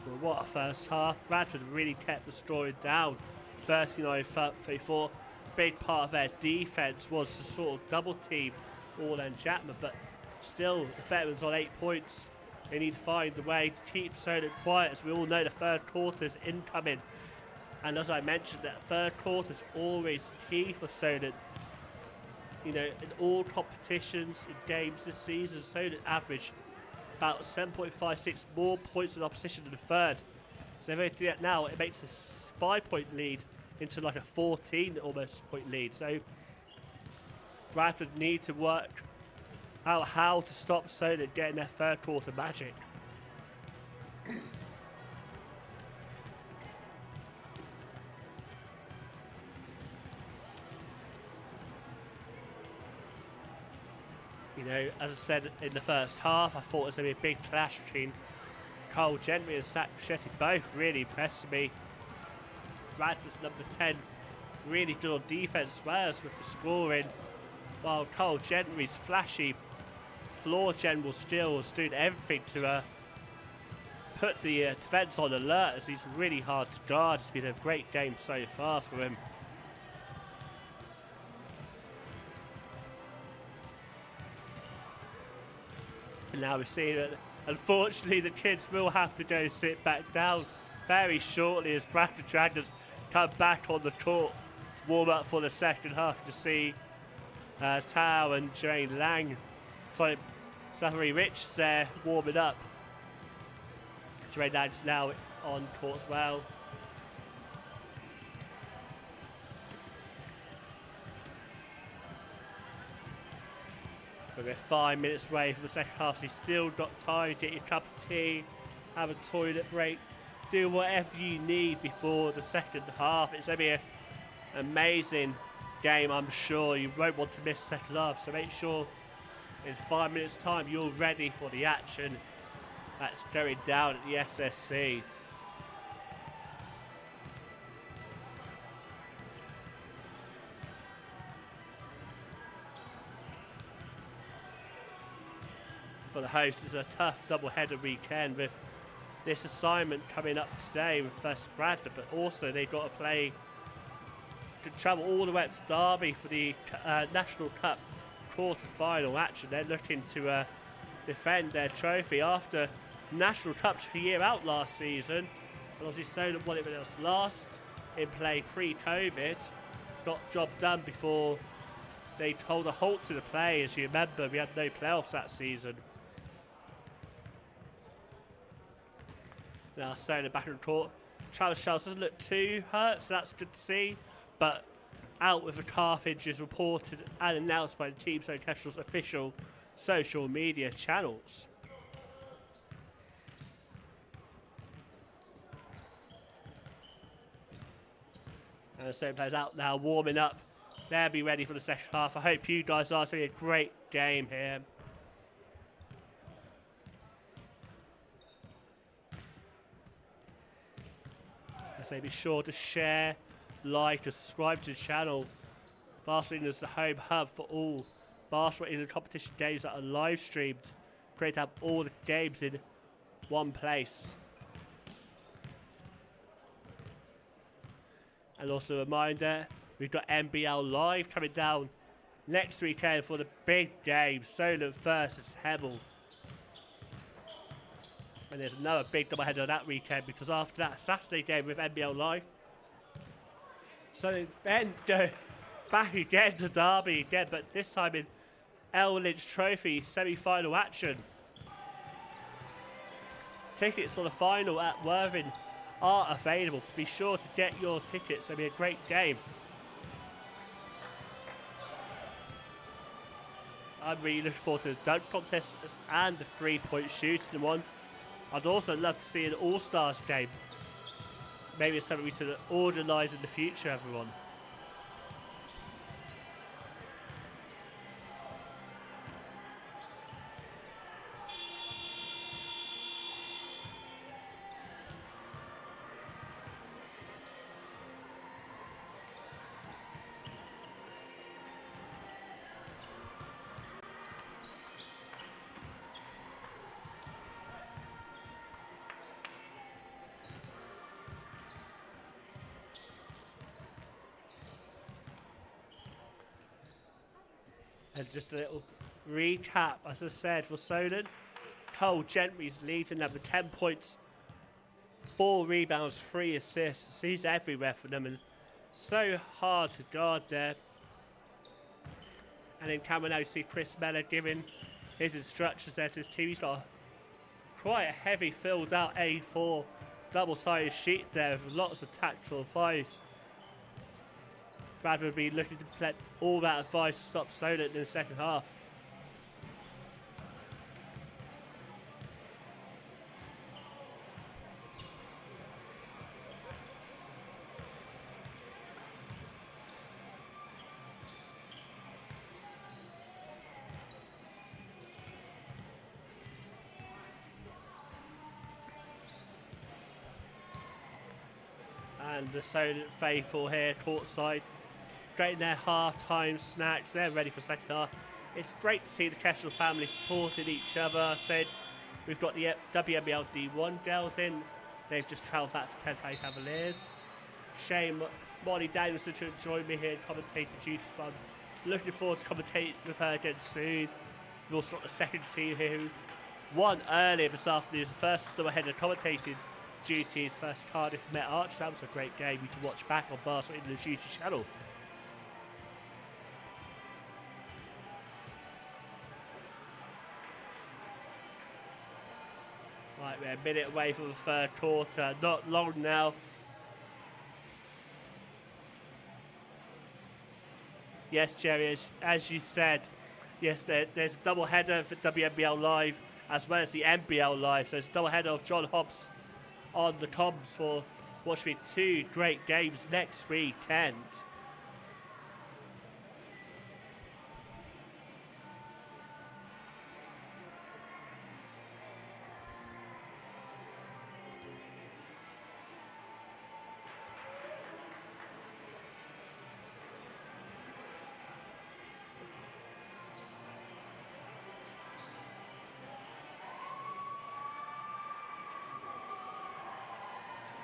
Well, what a first half. Bradford really kept the scoring down. 39-34. Big part of their defence was to sort of double team All and Chapman, but still, the Fetman's on 8 points. They need to find a way to keep Solent quiet, as we all know the third quarter is incoming. And as I mentioned, that third quarter is always key for Solent. You know, in all competitions, in games this season, Solent average about 7.56 more points than opposition in the third. So if they do that now, it makes a 5-point lead into like a 14 almost point lead. So Bradford need to work out how to stop Solent getting their third quarter magic. You know, as I said in the first half, I thought it was going to be a big clash between Cole Gentry and Zach Shetty. Both really impressed me. Bradford's number 10 really good on defence as well as with the scoring, while Cole Gentry's flashy floor general skills doing everything to put the defence on alert, as he's really hard to guard. It's been a great game so far for him. And now we're seeing that, unfortunately, the kids will have to go sit back down very shortly as Bradford Dragons come back on the court to warm up for the second half, to see Tao and Jane Lang. Sorry, Safari Rich there warming up. Jane Lang's now on court as well. We're 5 minutes away from the second half, so you've still got time to get your cup of tea, have a toilet break, do whatever you need before the second half. It's going to be an amazing game, I'm sure. You won't want to miss the second half, so make sure in 5 minutes' time you're ready for the action that's going down at the SSC. For the hosts, it's a tough double-header weekend with this assignment coming up today with first Bradford, but also they've got to travel all the way up to Derby for the National Cup quarter-final action. They're looking to defend their trophy after National Cup took a year out last season. But obviously Solent won it when it was last in play pre-COVID. Got job done before they told a halt to the play. As you remember, we had no playoffs that season. Now Solent back in the court. Travis Charles doesn't look too hurt, so that's good to see. But out with a calf injury is reported and announced by the team, so Kestrels' official social media channels. And the Solent players out now warming up. They'll be ready for the second half. I hope you guys are. It's going to be a great game here. So be sure to share, like, and subscribe to the channel. Basketball is the home hub for all basketball in the competition games that are live streamed. Great to have all the games in one place. And also a reminder, we've got NBL Live coming down next weekend for the big game, Solent versus Hemel. And there's another big doubleheader that weekend, because after that Saturday game with NBL Live, so then go back again to Derby again, but this time in L. Lynch Trophy semi-final action. Tickets for the final at Worthing are available. Be sure to get your tickets. It'll be a great game. I'm really looking forward to the dunk contest and the three-point shooting one. I'd also love to see an All-Stars game. maybe it's something we should organise in the future, everyone. And just a little recap, as I said, for Solent, Cole Gentry's leading them with 10 points, 4 rebounds, 3 assists. He's everywhere for them and so hard to guard there. And then Cameron now see Chris Mellor giving his instructions there to his team. He's got quite a heavy filled out A4 double-sided sheet there with lots of tactical advice. Bradford will be looking to collect all that advice to stop Solent in the second half. And the Solent faithful here, courtside, getting their half-time snacks. They're ready for second half. It's great to see the Kestrels family supporting each other. I said we've got the WNBL D1 girls in. They've just travelled back for 10th Day Cavaliers. Shane, Molly Danielson to join me here in commentator duties, but I'm looking forward to commentating with her again soon. We've also got the second team here who won earlier this afternoon. The first double-header commentating duties versus Cardiff Met Arch. That was a great game you can watch back on Barstool in the YouTube channel. Right, we're a minute away from the third quarter. Not long now. Yes, Jerry, as you said, yes, there's a double header for WNBL Live as well as the NBL Live. So it's a double header of John Hobbs on the comms for what should be 2 great games next weekend.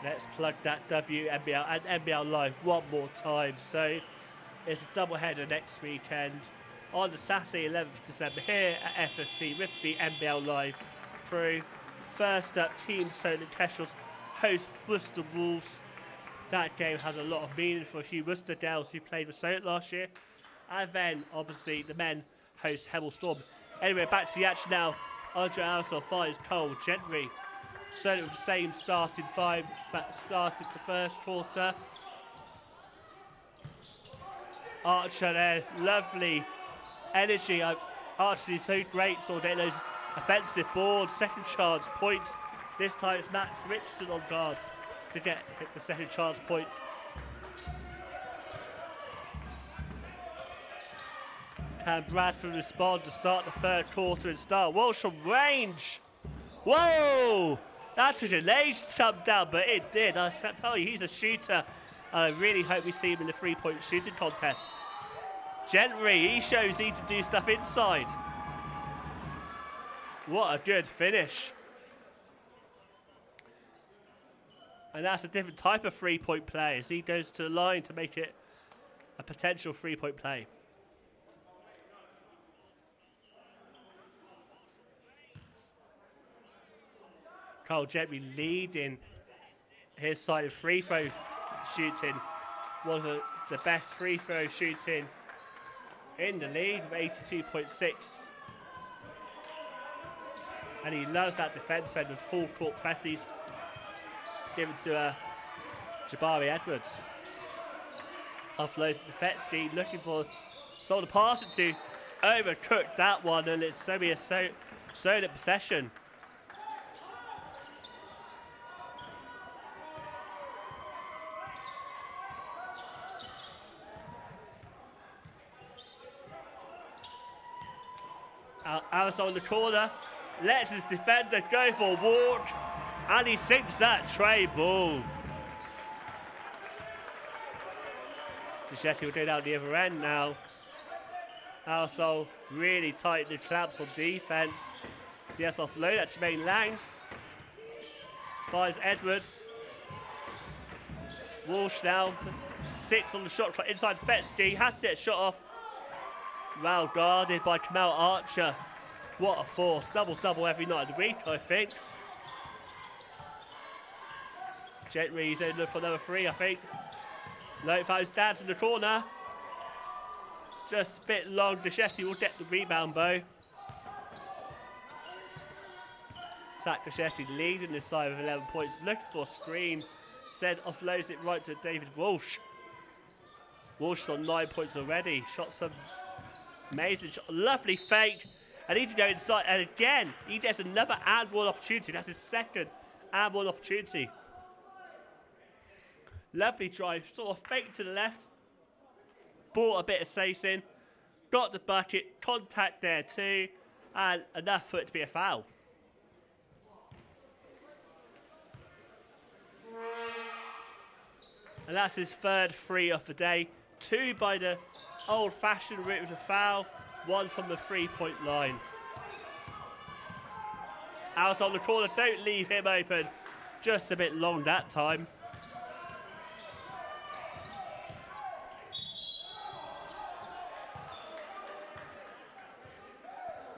Let's plug that WNBL and NBL Live one more time. So it's a doubleheader next weekend on the Saturday 11th December here at SSC with the NBL Live crew. First up, Team Solent Kestrels host Worcester Wolves. That game has a lot of meaning for a few Worcester girls who played with Solent last year. And then, obviously, the men host Hemel Storm. Anyway, back to the action now. Andre Arsel fires Cole Gentry. Solent with the same starting 5 that started the first quarter. Archer there, lovely energy. Archer is so great, so those offensive boards, second chance points. This time it's Max Richardson on guard to hit the second chance points. Can Bradford respond to start the third quarter and start Walsh from range? Whoa! That took an age to come down, but it did. I tell you, he's a shooter. I really hope we see him in the three-point shooting contest. Gentry, he shows he can do stuff inside. What a good finish. And that's a different type of three-point play as he goes to the line to make it a potential three-point play. Cole Gentry leading his side of free throw shooting. One of the best free throw shooting in the league with 82.6. And he loves that defence with full court presses. Given to Jabari Edwards. Offloads to Defetsky, looking for someone to pass it to. Overcooked that one, and it's so be a Solent possession. Arisol in the corner. Lets his defender go for a walk. And he sinks that tray ball. Gichetti will go down the other end now. Arisol really tightening the clamps on defence. So yes, offload at Jermaine Lang. Finds Edwards. Walsh now. 6 on the shot clock inside Fetsky. Has to get shot off. Well guarded by Kamal Archer. What a force. Double every night of the week, I think. Gentry's in for another 3, I think. No, finds Dad in the corner. Just a bit long. Gichetti will get the rebound, though. Zach Gichetti leading this side with 11 points. Looking for a screen. Said offloads it right to David Walsh. Walsh is on 9 points already. Shot some amazing shot. Lovely fake. And he can go inside. And again, he gets another and one opportunity. That's his second and one opportunity. Lovely drive. Sort of fake to the left. Bought a bit of space in. Got the bucket. Contact there too. And enough for it to be a foul. And that's his third 3 of the day. 2 by the old-fashioned route with a foul. 1 from the 3-point line. Alice on the corner, don't leave him open. Just a bit long that time.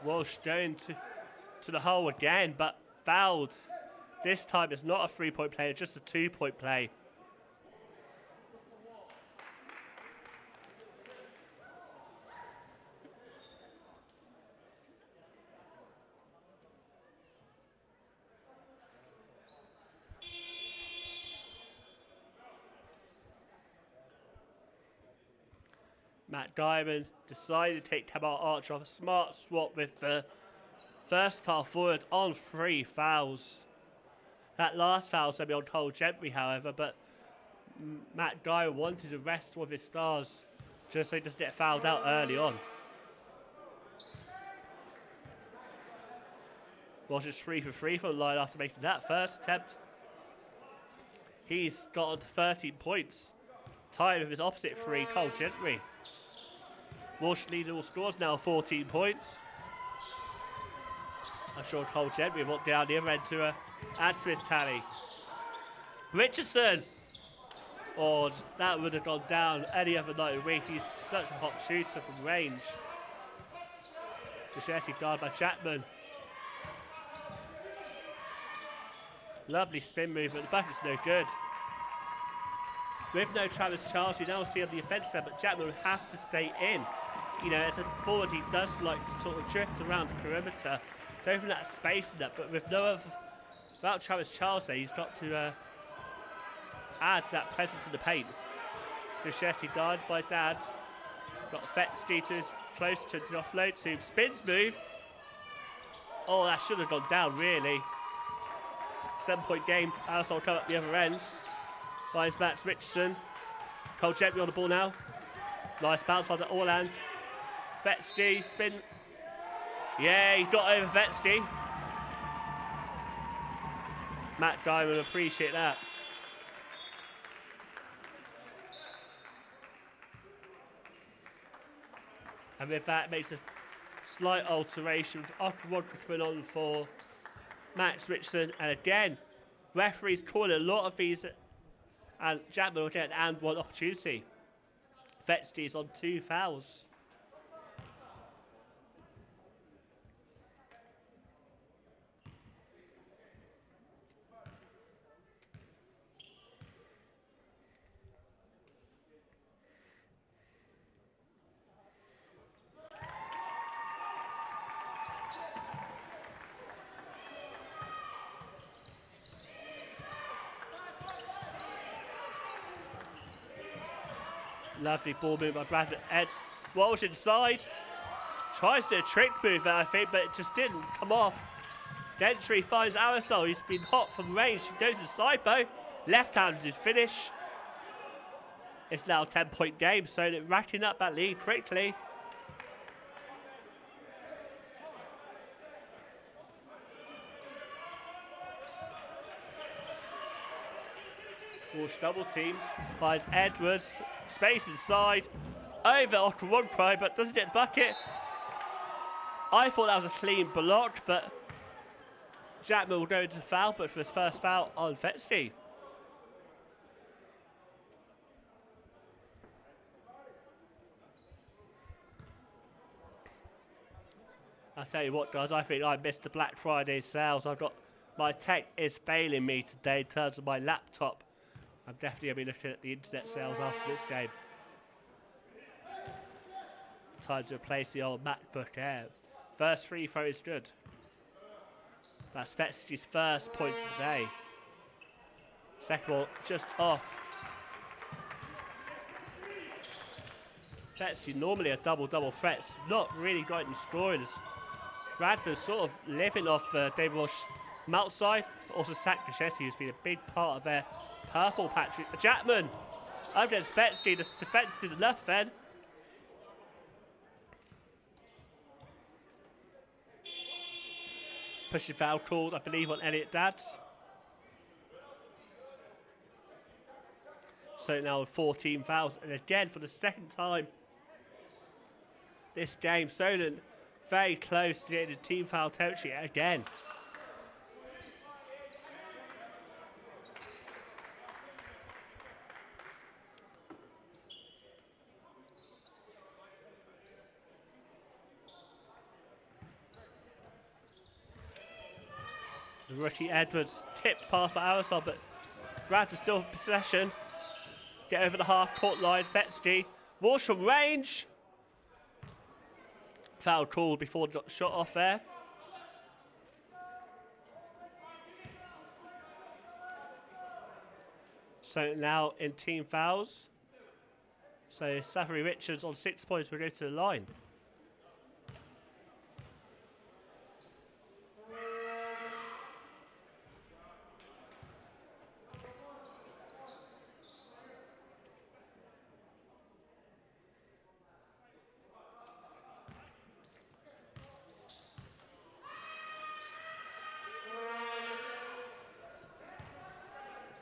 Walsh going to the hole again, but fouled. This time it's not a 3-point play, it's just a 2-point play. Matt Diamond decided to take Kamal Archer off. A smart swap with the first half forward on 3 fouls. That last foul was going to be on Cole Gentry, however, but Matt Diamond wanted to rest one of his stars just so he doesn't get fouled out early on. Walsh is 3 for 3 from the line after making that first attempt. He's got on to 13 points, tied with his opposite 3, Cole Gentry. Walsh leading all scores now, 14 points. I'm sure Cole Gentry will walk down the other end to add to his tally. Richardson! Oh, that would have gone down any other night of the week. He's such a hot shooter from range. Gichetti guarded by Chapman. Lovely spin movement. The bucket's no good. With no Travis Charles, you now see on the offensive end, but Chapman has to stay in. You know, as a forward, he does like to sort of drift around the perimeter to open that space in that. But with no other, without Travis Charles there, he's got to add that presence in the paint. Gichetti guarded by Dads. Got Fetsky to his close to the offload. So spins move. Oh, that should have gone down, really. 7-point game. Alice will come up the other end. Finds Max Richardson. Cole Gentry on the ball now. Nice bounce by the Orland. Fetsky, spin. Yeah, he got over Fetsky. Matt Diamond will appreciate that. And with that, makes a slight alteration with Okwonka coming on for Max Richardson. And again, referees calling a lot of these. And Chapman will get an and one opportunity. Fetsky's on 2 fouls. Lovely ball move by Bradford. Ed Walsh inside. Tries to do a trick move there, I think, but it just didn't come off. Gentry finds Arisol. He's been hot from range. He goes to side bow. Left-handed finish. It's now a 10-point game, so they're racking up that lead quickly. Walsh double teamed. Finds Edwards. Space inside. Over after one try, but doesn't get the bucket. I thought that was a clean block, but Jackman will go into the foul, but for his first foul on Vetsky. I'll tell you what, guys, I think I missed the Black Friday sales. My tech is failing me today in terms of my laptop. I'm definitely going to be looking at the internet sales after this game. Time to replace the old MacBook Air. First free throw is good. That's Vetsky's first points of the day. Second one just off. Vetsky normally a double-double threat. Not really got any scoring. Bradford sort of living off David Walsh from outside, but also Zach Crescetti, who's been a big part of their purple patch. Jackman up against Vetsky. The defence did enough then. Pushing foul called, I believe, on Elliot Dadds. So now with 14 fouls, and again for the second time this game, Solent very close to getting the team foul territory again. The rookie Edwards tipped past by Aerosol, but Bradford still in possession. Get over the half-court line, Vetsky. Walsh from range. Foul called before the shot off there. So now in team fouls. So Safari Richards on 6 points will go to the line.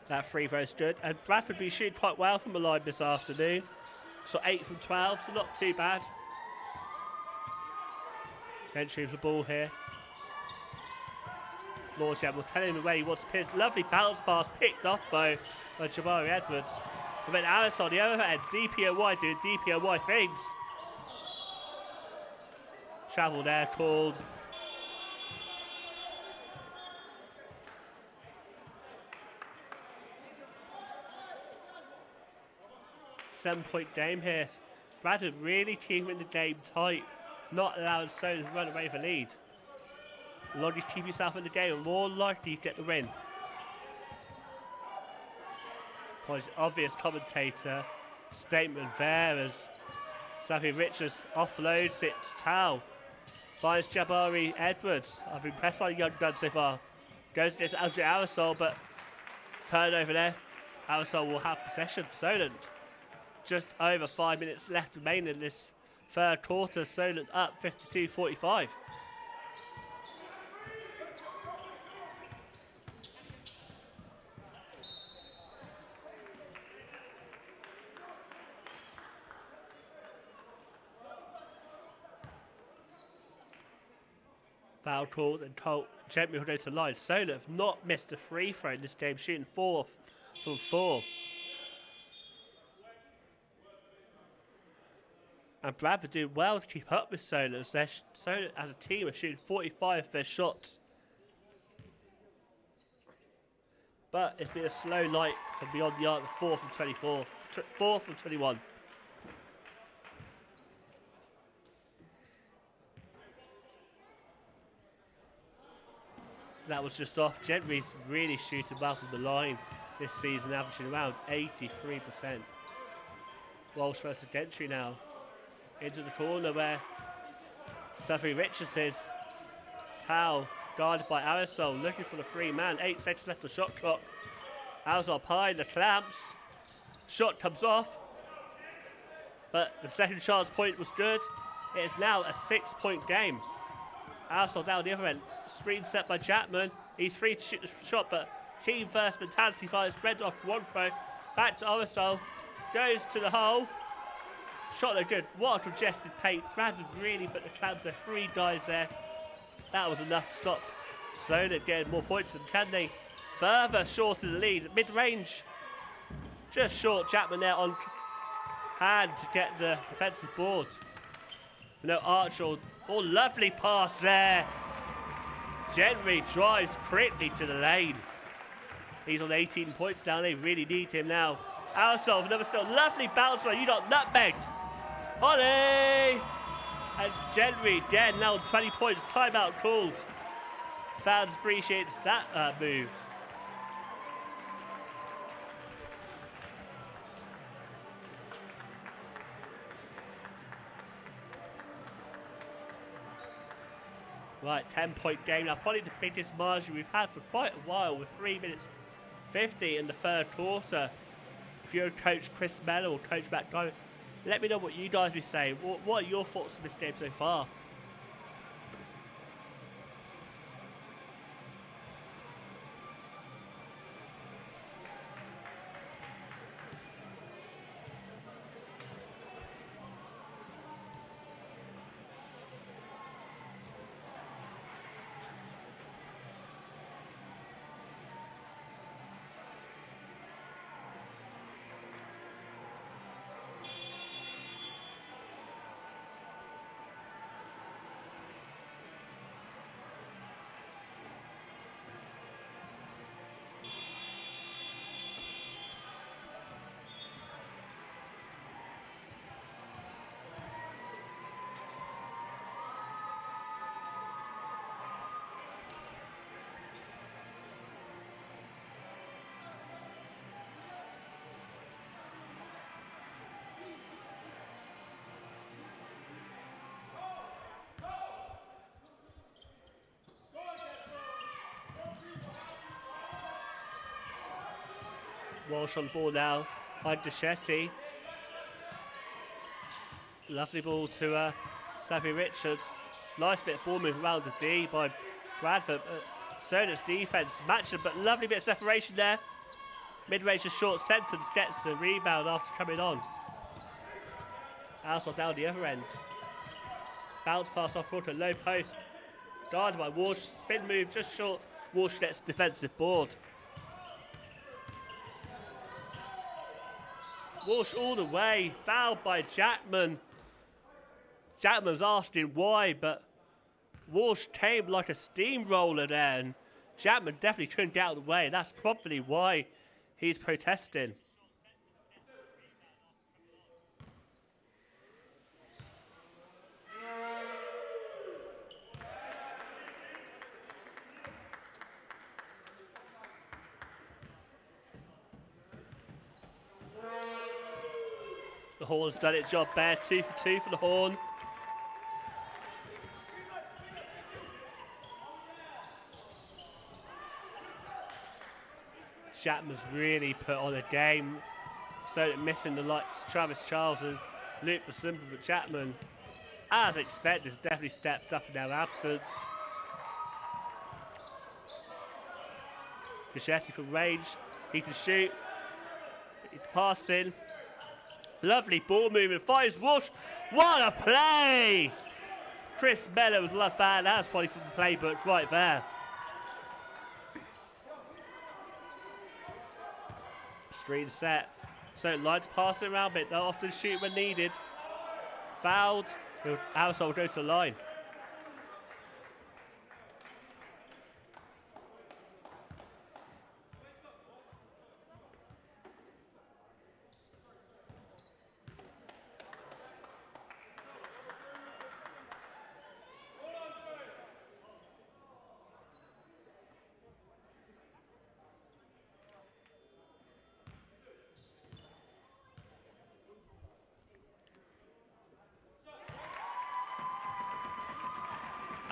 That free throw stood, and Bradford be shooting quite well from the line this afternoon. So 8 from 12, so not too bad. Entry of the ball here. Floor jab will tell him where he wants to pierce. Lovely bounce pass picked up by Jabari Edwards. And then Alice on the other end, DPOY doing DPOY things. Travel there called. Seven-point game here. Bradford really keeping the game tight, not allowing Solent to run away with the lead. The longer you keep yourself in the game, the more likely you get the win. Probably obvious commentator statement there as Safari Richards offloads it to Tao. Finds Jabari Edwards. I've been impressed by the young gun so far. Goes against Alger Aerosol, but turnover there. Aerosol will have possession for Solent. Just over 5 minutes left remaining in this third quarter. Solent up 52-45. Foul called and Colt gently will go to the line. Solent have not missed a free throw in this game, shooting 4 from 4. And Bradford doing well to keep up with Solent. Solent as a team are shooting 45 of their shots. But it's been a slow light from beyond the arc, 4 from 24, 4 from 21. That was just off. Gentry's really shooting well from the line this season, averaging around 83%. Walsh versus Gentry now. Into the corner where Safari Richards is. Tao guarded by Aerosol, looking for the free man. 8 seconds left of the shot clock. Aerosol behind the clamps. Shot comes off. But the second chance point was good. It is now a 6-point game. Aerosol down the other end. Screen set by Chapman. He's free to shoot the shot, but team first mentality finds spread off one pro. Back to Aerosol. Goes to the hole. Shot looked good. What a congested paint. Bradford really put the clamps there. 3 guys there. That was enough to stop Solent getting more points. And can they further shorten the lead? Mid-range. Just short. Chapman there on hand to get the defensive board. No Archer. Oh, lovely pass there. Gentry drives quickly to the lane. He's on 18 points now. They really need him now. Alsov, another still lovely bounce where you got nutmegged. Ollie! And Gentry again now on 20 points. Timeout called. Fans appreciate that move. Right, 10-point game now. Probably the biggest margin we've had for quite a while with 3 minutes 50 in the third quarter. If you're Coach Chris Mellor or Coach Matt Guy, let me know what you guys be saying. What are your thoughts on this game so far? Walsh on the ball now. Find Deschetti. Lovely ball to Savvy Richards. Nice bit of ball movement around the D by Bradford. Solent's defense matched them, but lovely bit of separation there. Mid-range, a short sentence, gets the rebound after coming on. Alsop down the other end. Bounce pass off quarter, low post. Guarded by Walsh. Spin move just short. Walsh gets defensive board. Walsh all the way, fouled by Jackman. Jackman's asking why, but Walsh came like a steamroller there, and Jackman definitely couldn't get out of the way. That's probably why he's protesting. The Horn's done its job there, 2 for 2 for the Horn. Chapman's really put on a game, so missing the likes of Travis Charles and Luke Basimba, but Chapman, as expected, has definitely stepped up in their absence. Gichetti for range, he can shoot, he can pass in. Lovely ball movement, finds Walsh. What a play! Chris Mellor was left fan. That's probably from the playbook right there. Screen set. So likes passing around a bit. They'll often shoot when needed. Fouled. Alsop will go to the line.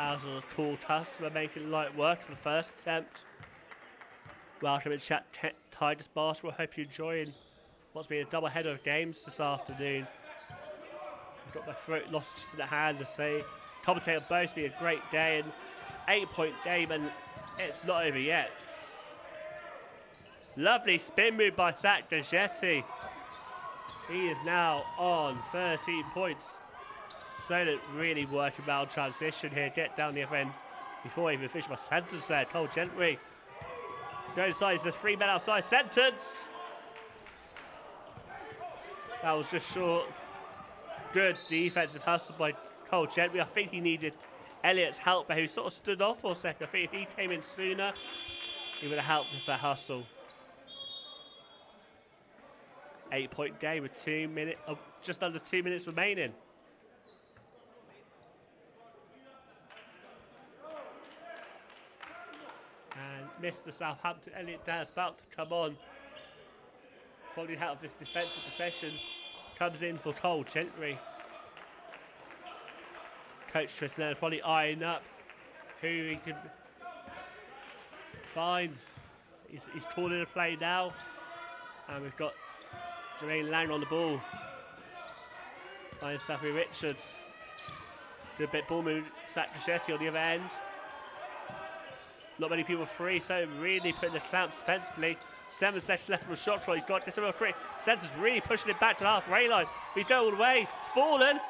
As a cool task, we're making light work for the first attempt. Welcome in chat, Tigers Basketball. Hope you're enjoying what's been a double header of games this afternoon. I've got my throat lost just in the hand to say. Commentator both been a great day and 8-point game, and it's not over yet. Lovely spin move by Zach Dejetti. He is now on 13 points. Solent really working well transition here. Get down the other end before even finished my sentence there. Cole Gentry. Go inside, there's 3 men outside. Sentence! That was just short. Good defensive hustle by Cole Gentry. I think he needed Elliot's help, but who sort of stood off for a second. I think if he came in sooner, he would have helped with that hustle. 8-point game with just under 2 minutes remaining. And Mr. Southampton, Elliot Dance, about to come on. Probably out of this defensive possession. Comes in for Cole Gentry. Coach Tristan probably eyeing up who he can find. He's calling a play now. And we've got Jermaine Lang on the ball. By Safi Richards. Good bit ball move. Zach Dejetti on the other end. Not many people free, so really putting the clamps defensively. 7 seconds left from the shot clock. He's got this real quick. Centre's really pushing it back to the halfway line. He's going all the way. It's fallen.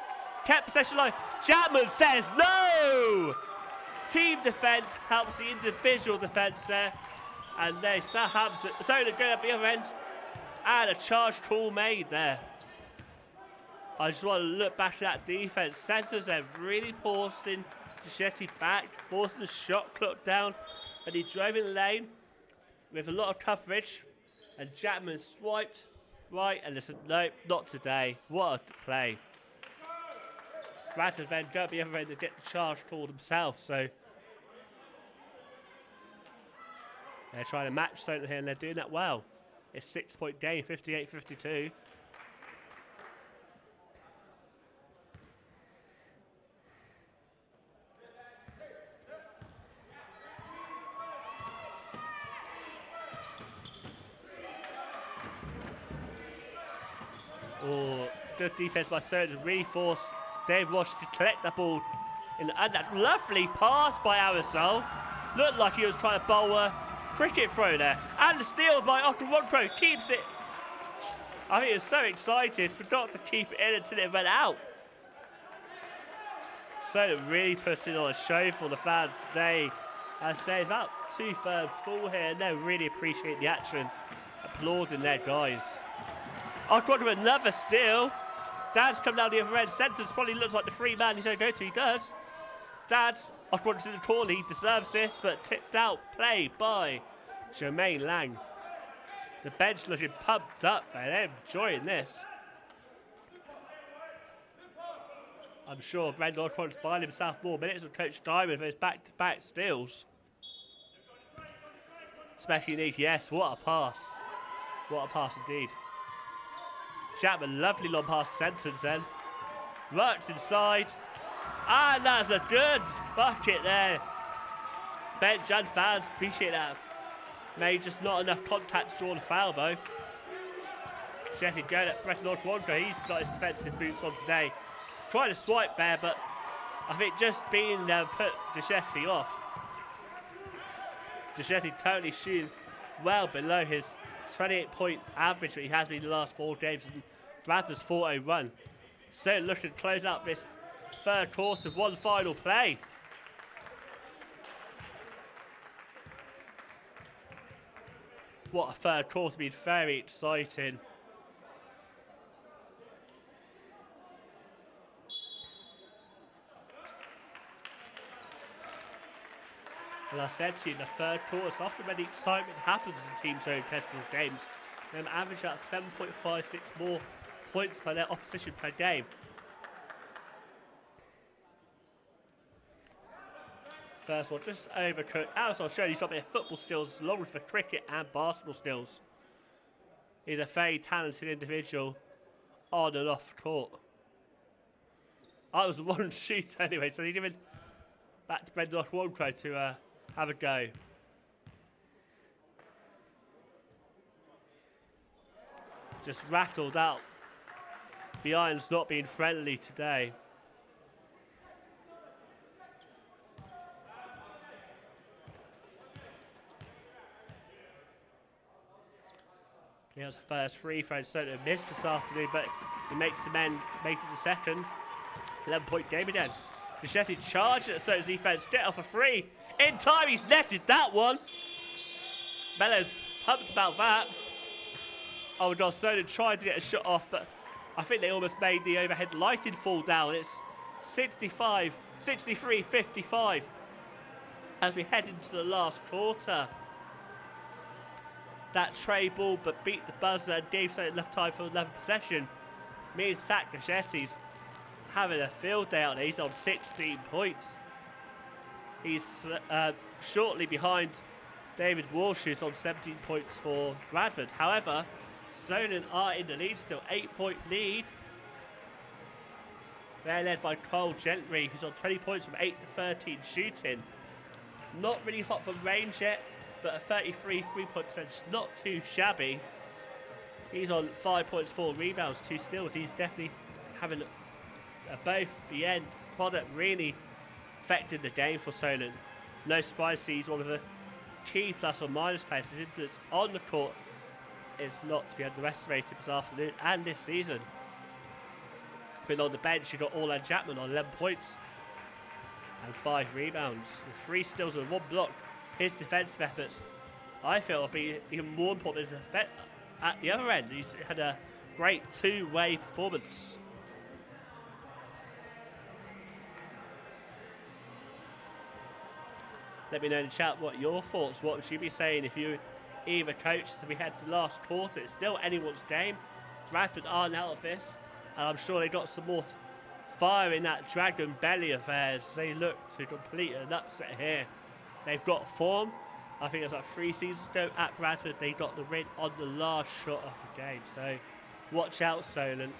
Kept possession line. Chapman says no! Team defence helps the individual defence there. And they Southampton. So they're going up the other end. And a charge call made there. I just want to look back at that defence. Centres have really forcing Dejetti back, forcing the shot clock down. And he drove in the lane with a lot of coverage. And Chapman swiped right and listen, no, not today. What a play. Bradford then go up the other end to get the charge called themselves. So they're trying to match Solent here and they're doing that well. It's a 6-point game, 58-52. Oh, good defense by Solent to really force Dave Roche to collect that ball. And that lovely pass by Aerosol. Looked like he was trying to bowl a cricket throw there. And the steal by Okoronkwo keeps it. I think he was so excited, forgot to keep it in until it went out. Solent really putting on a show for the fans today. I'd say it's about 2/3 full here, and they really appreciate the action. Applauding their guys. Okoronkwo with another steal. Dad's come down the other end. Centre's probably looks like the free man he's going to go to. He does. Dad's Okoronkwo's in the corner. He deserves this, but tipped out play by Jermaine Lang. The bench looking pumped up. They're enjoying this. I'm sure Brendan Okoronkwo's buying himself more minutes with Coach Diamond for his back-to-back steals. Especially unique. Yes, what a pass. What a pass indeed. Chapman, lovely long pass sentence then. Works inside. And that's a good bucket there. Bench and fans appreciate that. Maybe just not enough contact to draw the foul though. Shetty going at Brendan Okoronkwo. He's got his defensive boots on today. Trying to swipe there, but I think just being there put Dejetti off. Dejetti totally shooting well below his 28-point average that he has been in the last 4 games. And Bradford's 4-0 run. So looking to close out this third quarter with one final play. What a third quarter, been very exciting. Well, I said to you, in the third quarter, it's often when the excitement happens in Team Zone Kestrels games. They average about 7.56 more points per their opposition per game. First one, just overcooked. Alice, I'll show you something of football skills along with the cricket and basketball skills. He's a very talented individual on and off the court. I was the one shooter anyway, so he's given back to Brendan Okoronkwo to have a go. Just rattled out. The iron's not being friendly today. He has the first free throw, Solent missed this afternoon, but he makes the men make it the second. 11-point game again. Gichetti charged at Solent's defense, get off a free. In time, he's netted that one. Mello's pumped about that. Oh no, Solent tried to get a shot off, but I think they almost made the overhead lighted fall down. It's 63-55 as we head into the last quarter. That tray ball but beat the buzzer and gave Solent enough time for another possession. Means Zach Gachetti's having a field day out there. He's on 16 points. He's shortly behind David Walsh, who's on 17 points for Bradford. However, Solent are in the lead still, 8-point lead. They're led by Cole Gentry, who's on 20 points from 8 to 13 shooting. Not really hot from range yet, but a 33 3-point percentage, not too shabby. He's on 5 points, 4 rebounds, 2 steals. He's definitely having both the end product really affected the game for Solent. No surprise, he's one of the key plus or minus players. His influence on the court is not to be underestimated this afternoon and this season. Been on the bench, you've got Orlan Chapman on 11 points and 5 rebounds, with 3 steals and 1 block. His defensive efforts, I feel, will be even more important as at the other end. He's had a great two-way performance. Let me know in the chat what your thoughts. What would you be saying if you either coaches as we head to the last quarter? It's still anyone's game. Bradford aren't out of this, and I'm sure they got some more fire in that dragon belly of theirs as they look to complete an upset here. They've got form. I think it was like 3 seasons ago at Bradford, they got the win on the last shot of the game. So watch out, Solent.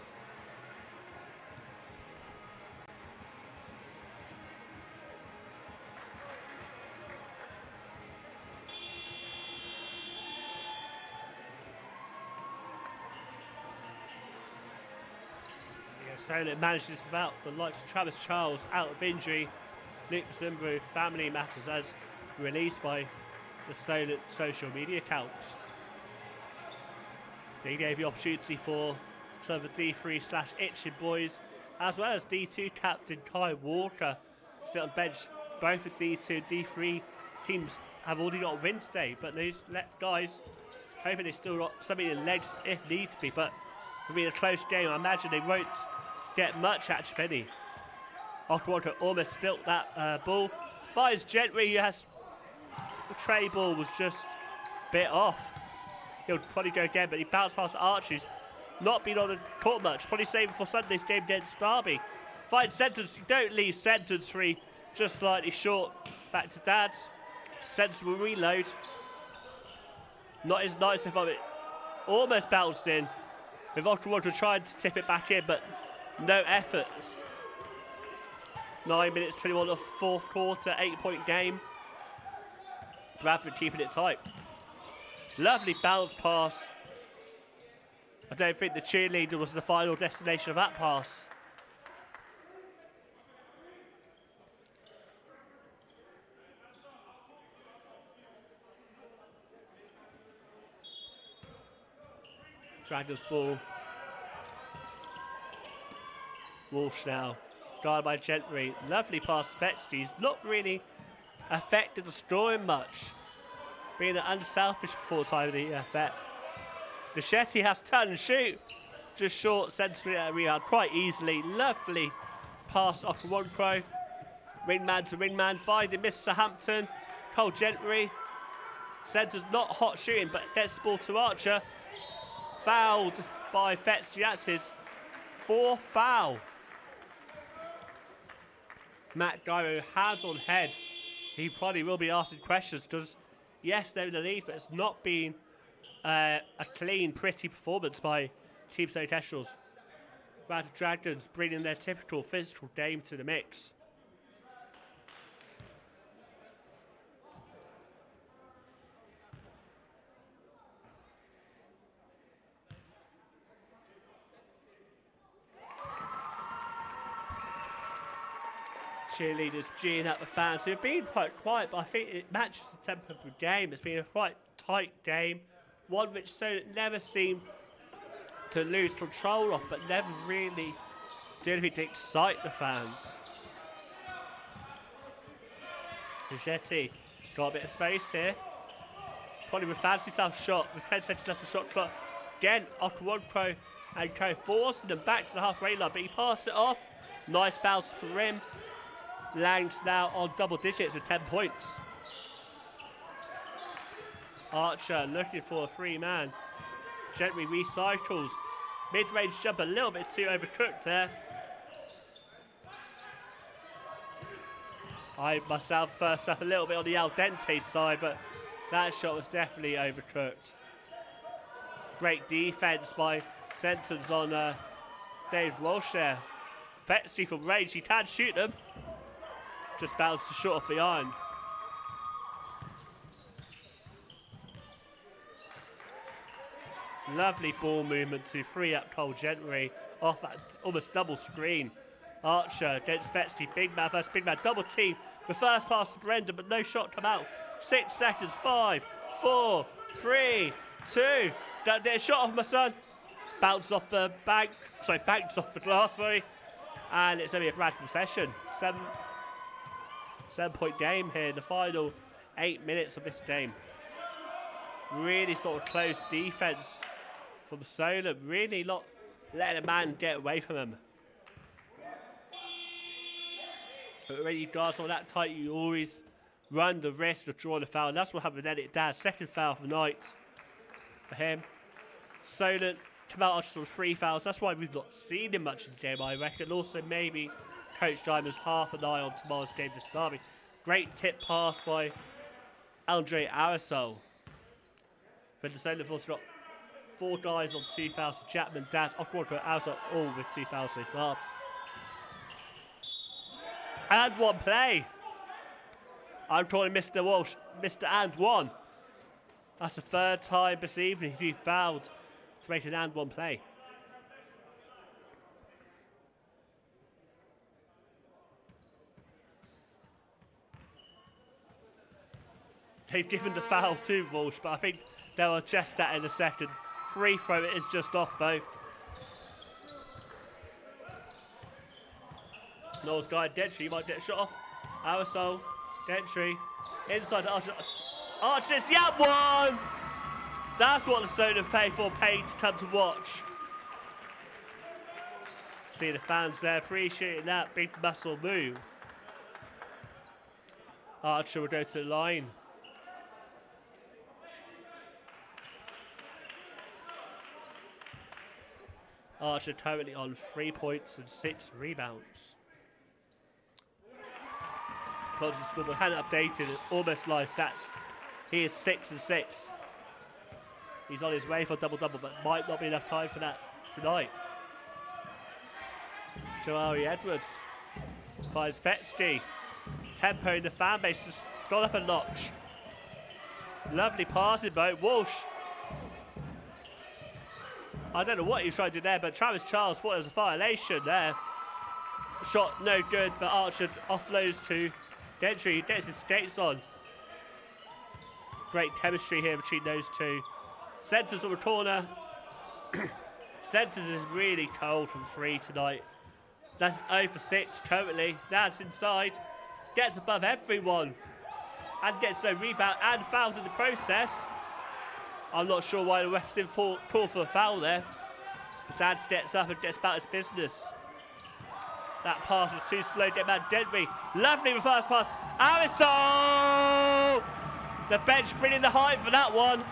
Solent manages about the likes of Travis Charles out of injury. Luke Zimbru, family matters as released by the Solent social media accounts. They gave the opportunity for some of the D3/Itchin boys, as well as D2 captain Kai Walker to sit on bench. Both of D2 and D3 teams have already got a win today, but these guys hoping they still got something in the legs if need to be. But for being a close game, I imagine they won't get much at Penny. Walker almost spilt that ball. Fires Gentry, who has the tray ball was just a bit off. He'll probably go again, but he bounced past Archie's. Not been on the court much. Probably saving for Sunday's game against Derby. Finds Sentence. Don't leave Sentence free. Just slightly short. Back to Dad's. Sentence will reload. Not as nice if it almost bounced in. With Walker trying to tip it back in, but no efforts. 9 minutes 21 of fourth quarter, 8-point game. Bradford keeping it tight. Lovely bounce pass. I don't think the cheerleader was the final destination of that pass. Dragons ball. Walsh now. Guarded by Gentry. Lovely pass to Betsky. He's not really affected the scoring much. Being an unselfish before time of the bet. Gacchetti has turn and shoot. Just short, centering at a rebound quite easily. Lovely pass off from one pro. Wingman to wingman. Finding Mr. Hampton. Cole Gentry. Center's not hot shooting, but gets the ball to Archer. Fouled by Fetsky. That's his 4th foul. Matt Gyro has on head. He probably will be asking questions because, yes, they're in the lead, but it's not been a clean, pretty performance by Team Solent Kestrels. Bradford Dragons bringing their typical physical game to the mix. Cheerleaders geeing up the fans who have been quite quiet, but I think it matches the tempo of the game. It's been a quite tight game, one which Solent never seemed to lose control of, but never really did anything to excite the fans. Jetty got a bit of space here. Probably with fancy tough shot with 10 seconds left of shot clock. Again, after one pro and Co forcing them back to the halfway line, but he passed it off. Nice bounce for him. Lang's now on double digits with 10 points. Archer looking for a free man. Gently recycles. Mid-range jump a little bit too overcooked there. I myself first up a little bit on the al dente side, but that shot was definitely overcooked. Great defense by Sentence on Dave Walsh there. Betsy from range, he can shoot them. Just bounced short off the iron. Lovely ball movement to free up Cole Gentry off that almost double screen. Archer against Betsy, big man versus big man, double team. The first pass to Brendan, but no shot come out. 6 seconds, 5, 4, 3, 2. Don't get a shot off, my son. Bounced off the bank, banked off the glass, sorry. And it's only a Bradford session. 7-point game here in the final 8 minutes of this game. Really sort of close defense from Solent, really not letting a man get away from him. But when you guys are that tight, you always run the risk of drawing a foul. And that's what happened with Elliot Dad. Second foul of the night for him. Solent come out on just 3 fouls. That's why we've not seen him much in the game, I reckon. Also, maybe Coach Diamond's half an eye on tomorrow's game to start with. Great tip pass by Andre Arisol. But the Solent have also got 4 guys on 2 fouls. Chapman, Dad, Okwaka, Arisol, all with 2 fouls so far. And 1 play. I'm calling Mr. Walsh, Mr. And 1. That's the 3rd time this evening he's fouled to make an and 1 play. They've given the foul to Walsh, but I think they'll adjust that in a second. Free throw, it is just off though. Knowles guy, Gentry, you might get a shot off. Arisol, Gentry, inside Archer. Archer's the up one! That's what the Solent paid to come to watch. See the fans there appreciating that big muscle move. Archer will go to the line. Archer currently on 3 points and 6 rebounds. Apologies, scoreboard hadn't updated almost live stats. He is 6 and 6. He's on his way for a double-double, but might not be enough time for that tonight. Jamari Edwards finds Betsky. Tempo in the fan base has gone up a notch. Lovely passing by Walsh. I don't know what he was trying to do there, but Travis Charles thought it was a violation there. Shot no good, but Archer offloads to Gentry. He gets his skates on. Great chemistry here between those two. Centers on the corner. Centers is really cold from 3 tonight. That's 0 for 6 currently. That's inside. Gets above everyone. And gets a rebound and fouled in the process. I'm not sure why the refs didn't call for a foul there. But Dad steps up and gets about his business. That pass is too slow. Get man Gentry. Lovely reverse pass. Arisol! The bench bringing the height for that one.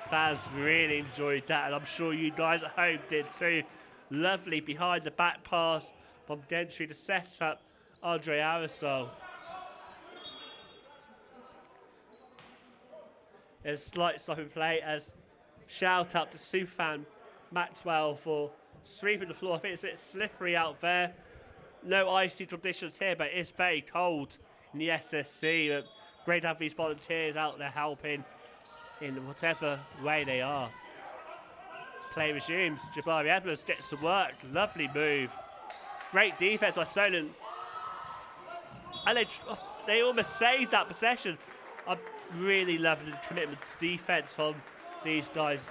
Fans really enjoyed that, and I'm sure you guys at home did too. Lovely behind the back pass from Gentry to set up Andre Arisol. There's a slight stopping play as shout out to Superfan Maxwell for sweeping the floor. I think it's a bit slippery out there. No icy conditions here, but it's very cold in the SSC. But great to have these volunteers out there helping. in whatever way they are. Play resumes. Jabari Edwards gets to work. Lovely move. Great defense by Solent. And they almost saved that possession. I'm really loving the commitment to defense on these guys.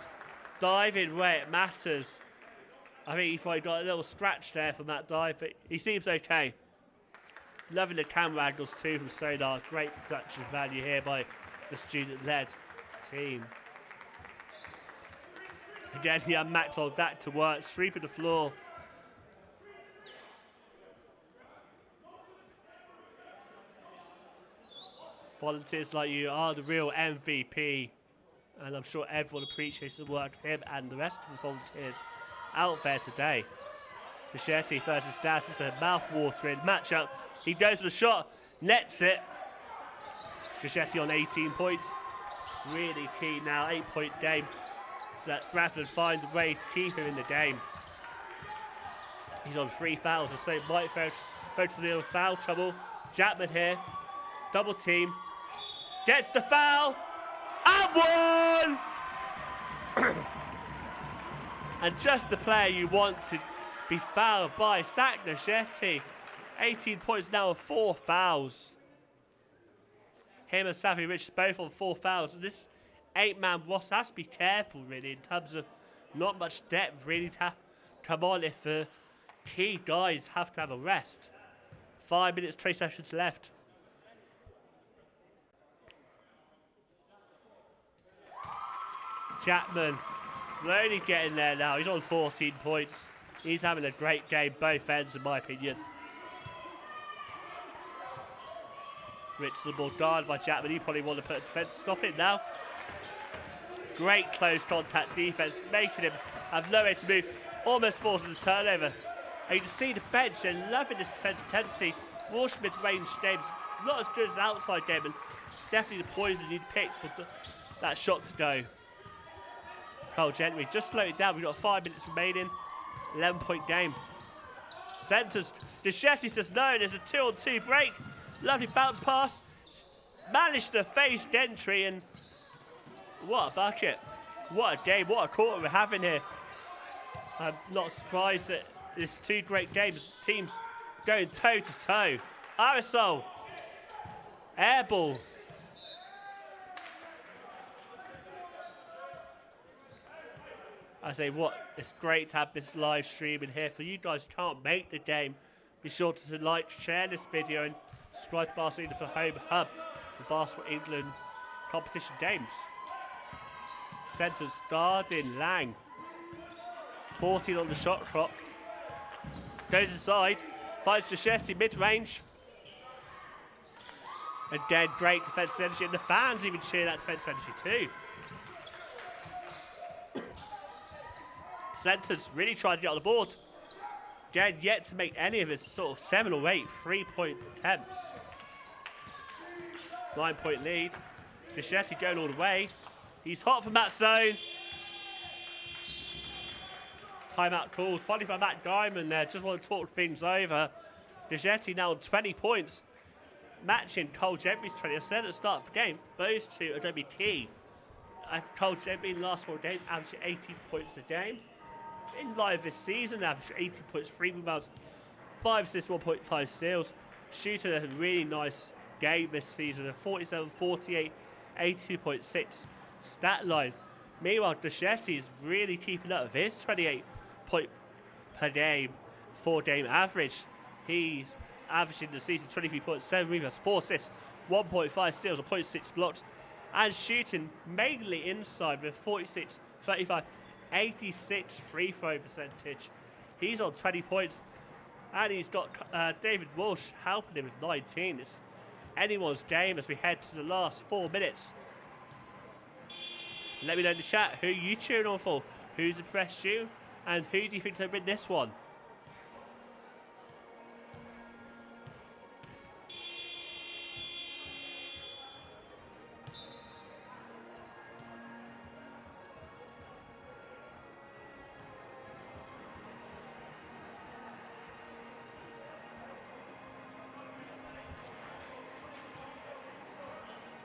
Diving where it matters. I think he probably got a little scratch there from that dive, but he seems okay. Loving the camera angles too from Sonar. Great production value here by the student-led team. Again, he had Max on that to work, sweeping the floor. Volunteers like you are the real MVP, and I'm sure everyone appreciates the work of him and the rest of the volunteers out there today. Bichetti versus Das is a mouth-watering matchup. He goes for the shot, nets it. Bichetti on 18 points. Really key now, 8-point game. So that Bradford finds a way to keep him in the game. He's on 3 fouls, so it might focus on the foul trouble. Chapman here, double team. Gets the foul, and one! And just the player you want to be fouled by, Bichetti. 18 points now and 4 fouls. Him and Savvy Rich both on 4 fouls. This 8-man roster has to be careful, really, in terms of not much depth really to come on if the key guys have to have a rest. 5 minutes, 20 seconds left. Chapman slowly getting there now. He's on 14 points. He's having a great game, both ends, in my opinion. Rich the ball guarded by Chapman. He probably want to put a defense to stop it now. Great close contact defense, making him have nowhere to move. Almost forcing the turnover. And you can see the bench, they're loving this defensive intensity. Walsh mid-range games, not as good as an outside game, and definitely the poison you'd pick for that shot to go. Cole Gentry just slowed it down. We've got 5 minutes remaining. 11-point game. Centers. Bichetti says no. There's a 2-on-2 break. Lovely bounce pass. Managed to face Gentry, and what a bucket. What a game. What a quarter we're having here. I'm not surprised that there's 2 great teams going toe to toe. Aerosol. Airball. I say it's great to have this live stream in here. For you guys who can't make the game, be sure to like, share this video, and subscribe to Basketball England for home hub for Basketball England competition games. Centers guarding Lang. 14 on the shot clock. Goes inside, finds Bichetti mid-range. Again, great defensive energy, and the fans even cheer that defensive energy too. Centers really trying to get on the board. Again, yet to make any of his sort of 7 or 8 3-point attempts. 9-point lead. Bichetti going all the way. He's hot from that zone. Timeout called. Finally by Matt Diamond there. Just want to talk things over. Bichetti now on 20 points. Matching Cole Gentry's 20. I said at the start of the game, those two are going to be key. Cole Gentry in the last 4 games averaging 18 points a game. In live this season, averaged 18 points, 3 rebounds, 5 assists, 1.5 steals. Shooting a really nice game this season, a 47, 48, 82.6 stat line. Meanwhile, Bichetti is really keeping up with his 28-point per game, 4-game average. He's averaging the season 23 points, 7 rebounds, 4 assists, 1.5 steals, 0.6 blocks, and shooting mainly inside with 46, 35, 86 free throw percentage. He's on 20 points, and he's got David Walsh helping him with 19. It's anyone's game as we head to the last 4 minutes. Let me know in the chat who you cheering on for, who's impressed you, and who do you think's going to win this one?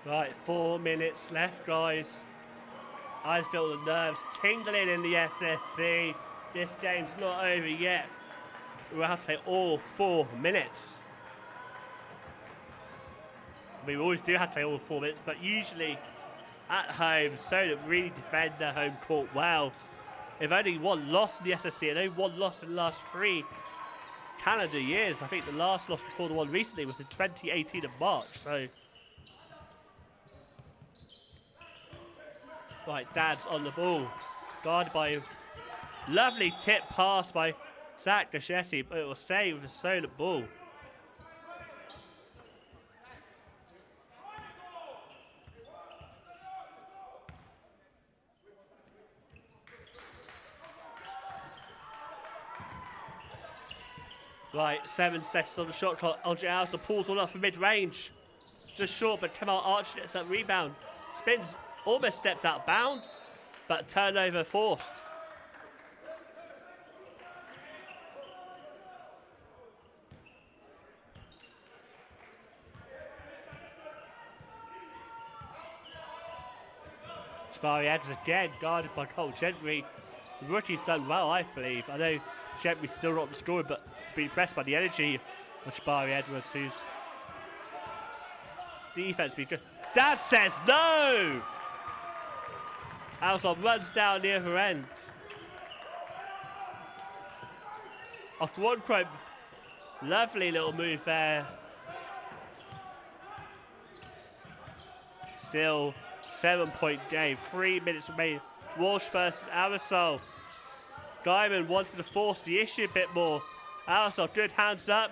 Right, 4 minutes left, guys. I feel the nerves tingling in the SSC. This game's not over yet. We'll have to play all 4 minutes. We always do have to play all 4 minutes, but usually at home, Solent really defend their home court well. They've only one loss in the SSC and only one loss in the last 3 calendar years. I think the last loss before the one recently was in 2018 in March. So, right, Dad's on the ball, guarded by lovely tip pass by Zach Deschetti, but it will stay with a Solent ball. Right, 7 seconds on the shot clock. Andre Alston pulls one up from mid-range. Just short, but Kemal Archer gets that rebound. Spins, almost steps out of bounds, but turnover forced. Jabari Edwards again, guarded by Cole Gentry. The rookie's done well, I believe. I know Gentry's still not the scorer, but been impressed by the energy of Jabari Edwards, whose defense be good. Dad says no! Alston runs down the other end. After one quote, lovely little move there. Still 7-point game, 3 minutes remaining. Walsh versus Aerosol. Guyman wanted to force the issue a bit more. Aerosol, good hands up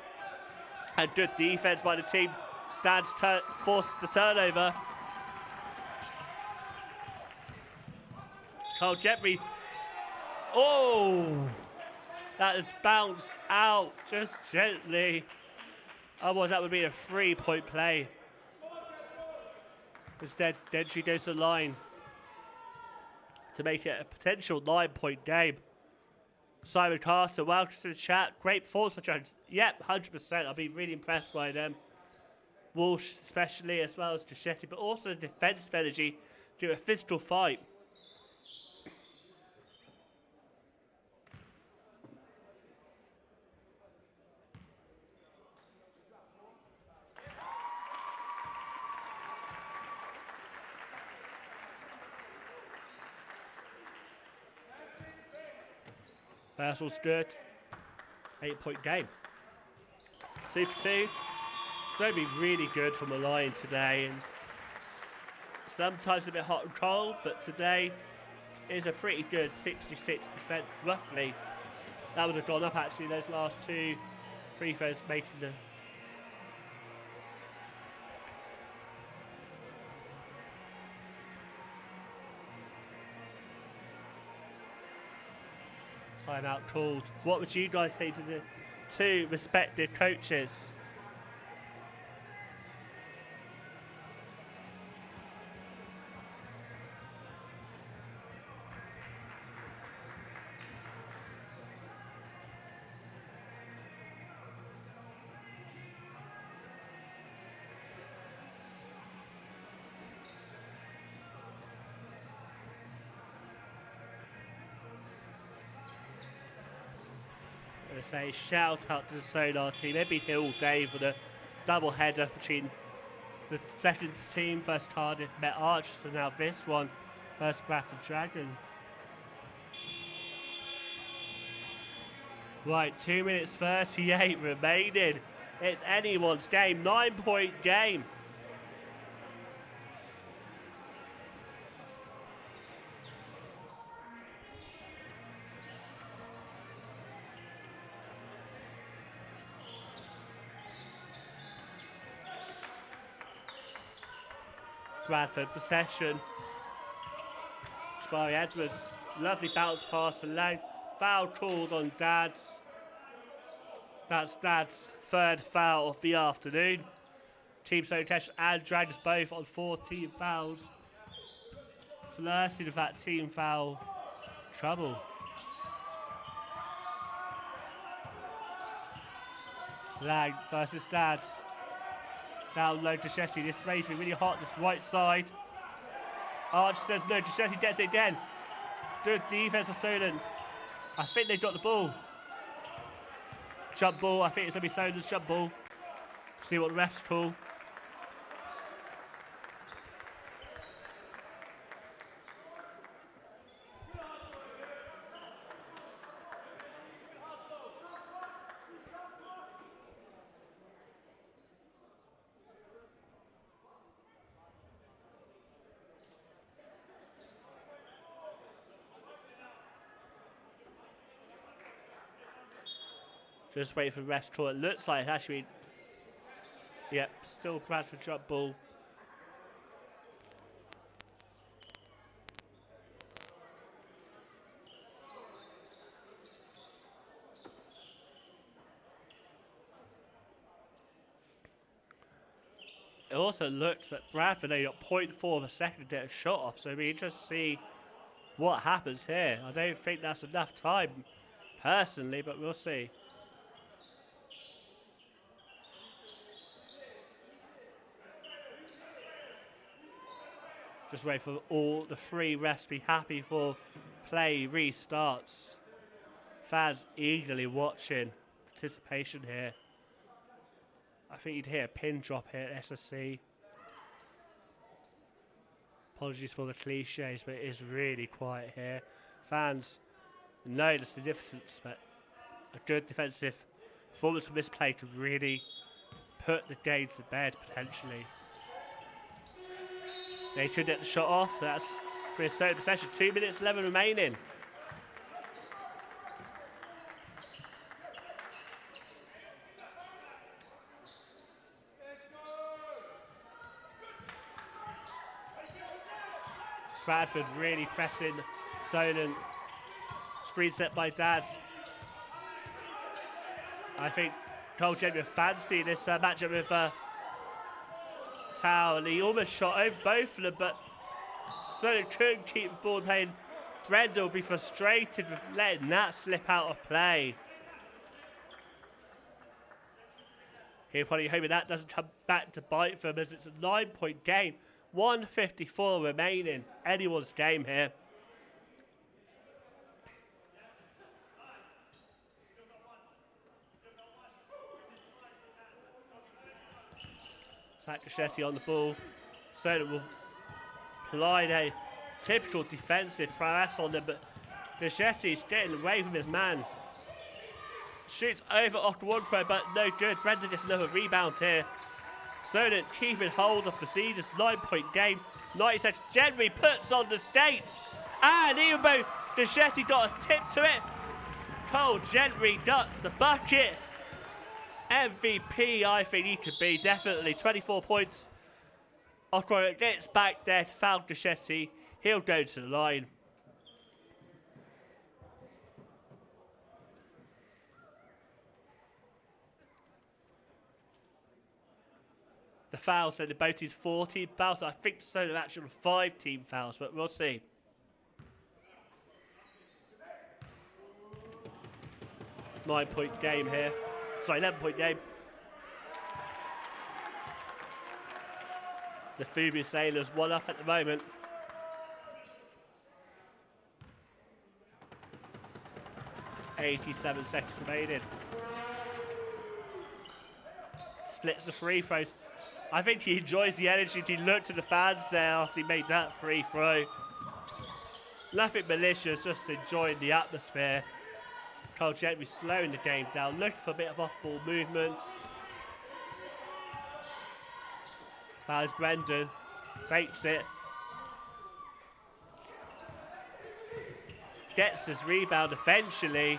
and good defense by the team. Dad's forces the turnover. Cole Gentry. Oh! That has bounced out just gently. Otherwise, that would be a 3-point play. Instead, Gentry goes to the line to make it a potential 9-point game. Simon Carter, welcome to the chat. Great performance for Jones. Yep, 100%. I'll be really impressed by them. Walsh especially, as well as Gischetti, but also the defensive energy to a physical fight. First one's good. 8-point game. 2 for 2. So be really good from the line today. And sometimes a bit hot and cold, but today is a pretty good 66% roughly. That would have gone up actually, those last 2 free throws making the timeout called. What would you guys say to the 2 respective coaches? Say shout out to the Solar team. They've been here all day for the double header between the second team versus Cardiff met Archers, and now this one versus Bradford Dragons. Right, 2 minutes 38 remaining. It's anyone's game, 9-point game. Bradford possession. Jabari Edwards, lovely bounce pass alone. Foul called on Dads. That's Dad's 3rd foul of the afternoon. Team Solent and Dragons both on 14 fouls. Flirting with that team foul trouble. Lang versus Dads. Down low to Shetty. This race is really hot, this right side. Arch says no, Giuseppe gets it again. Good defense for Solent. I think they've got the ball. Jump ball, I think it's going to be Solent's jump ball. See what the refs call. Just wait for the refs call. It looks like it actually. Yep, still Bradford jump ball. It also looks that Bradford they got 0.4 of a second to get a shot off, so we just see what happens here. I don't think that's enough time, personally, but we'll see. Just wait for all the three refs to be happy for play restarts. Fans eagerly watching. Participation here. I think you'd hear a pin drop here at SSC. Apologies for the cliches, but it is really quiet here. Fans know the significance, but a good defensive performance from this play to really put the game to bed, potentially. They should get the shot off. That's with certain possession. 2 minutes 11 remaining. Bradford really pressing Solent. Screen set by Dad. I think Cole Gentry fancy this matchup with Tao, and he almost shot over both of them, but Solent couldn't keep the ball playing. Brenda will be frustrated with letting that slip out of play. He's probably hoping that doesn't come back to bite them, as it's a 9-point game. 1:54 remaining. Anyone's game here. Sacchetti on the ball. Solent will apply a typical defensive press on them, but Sachetti's getting away from his man. Shoots over Okawonkwo, but no good. Brenda gets another rebound here. Solent keeping hold of the Cedars. 9-point game. 90 seconds. Gentry puts on the skates. And even though Deschetti got a tip to it, Cole Gentry got the bucket. MVP, I think he could be, definitely. 24 points. Okawonkwo gets back there to foul Deschetti. He'll go to the line. The foul said both teams 14 fouls. I think Solent actually 5 team fouls, but we'll see. Nine-point game here. Sorry, 11-point game. The Fubu Sailors 1 up at the moment. .87 seconds remaining. Splits the free throws. I think he enjoys the energy. He looked at the fans there after he made that free throw. Nothing malicious, just enjoying the atmosphere. Cole Gentry slowing the game down, looking for a bit of off-ball movement. Fouls Brendan, fakes it. Gets his rebound eventually.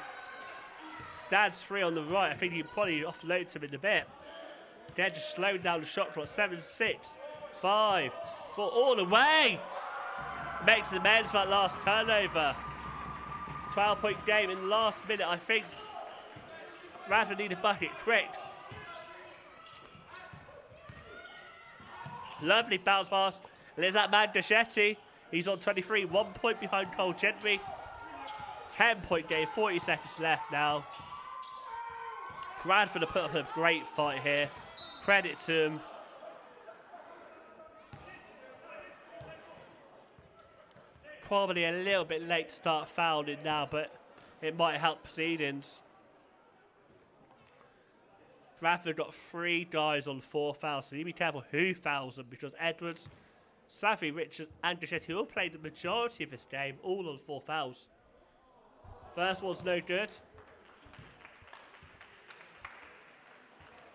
Dad's free on the right. I think he probably offloads him in a bit. They're just slowing down the shot clock. 7, 6, 5, 4, all the way. Makes amends for that last turnover. 12-point game in the last minute. I think Bradford need a bucket quick. Lovely bounce pass. And there's that man Deschetti. He's on 23, 1 point behind Cole Gentry. 10-point game, 40 seconds left now. Bradford have put up a great fight here. Credit to him. probably a little bit late to start fouling now, but it might help proceedings. Bradford got 3 guys on 4 fouls, so you be careful who fouls them, because Edwards, Savvy, Richards and Gachetti all played the majority of this game, all on 4 fouls. First one's no good.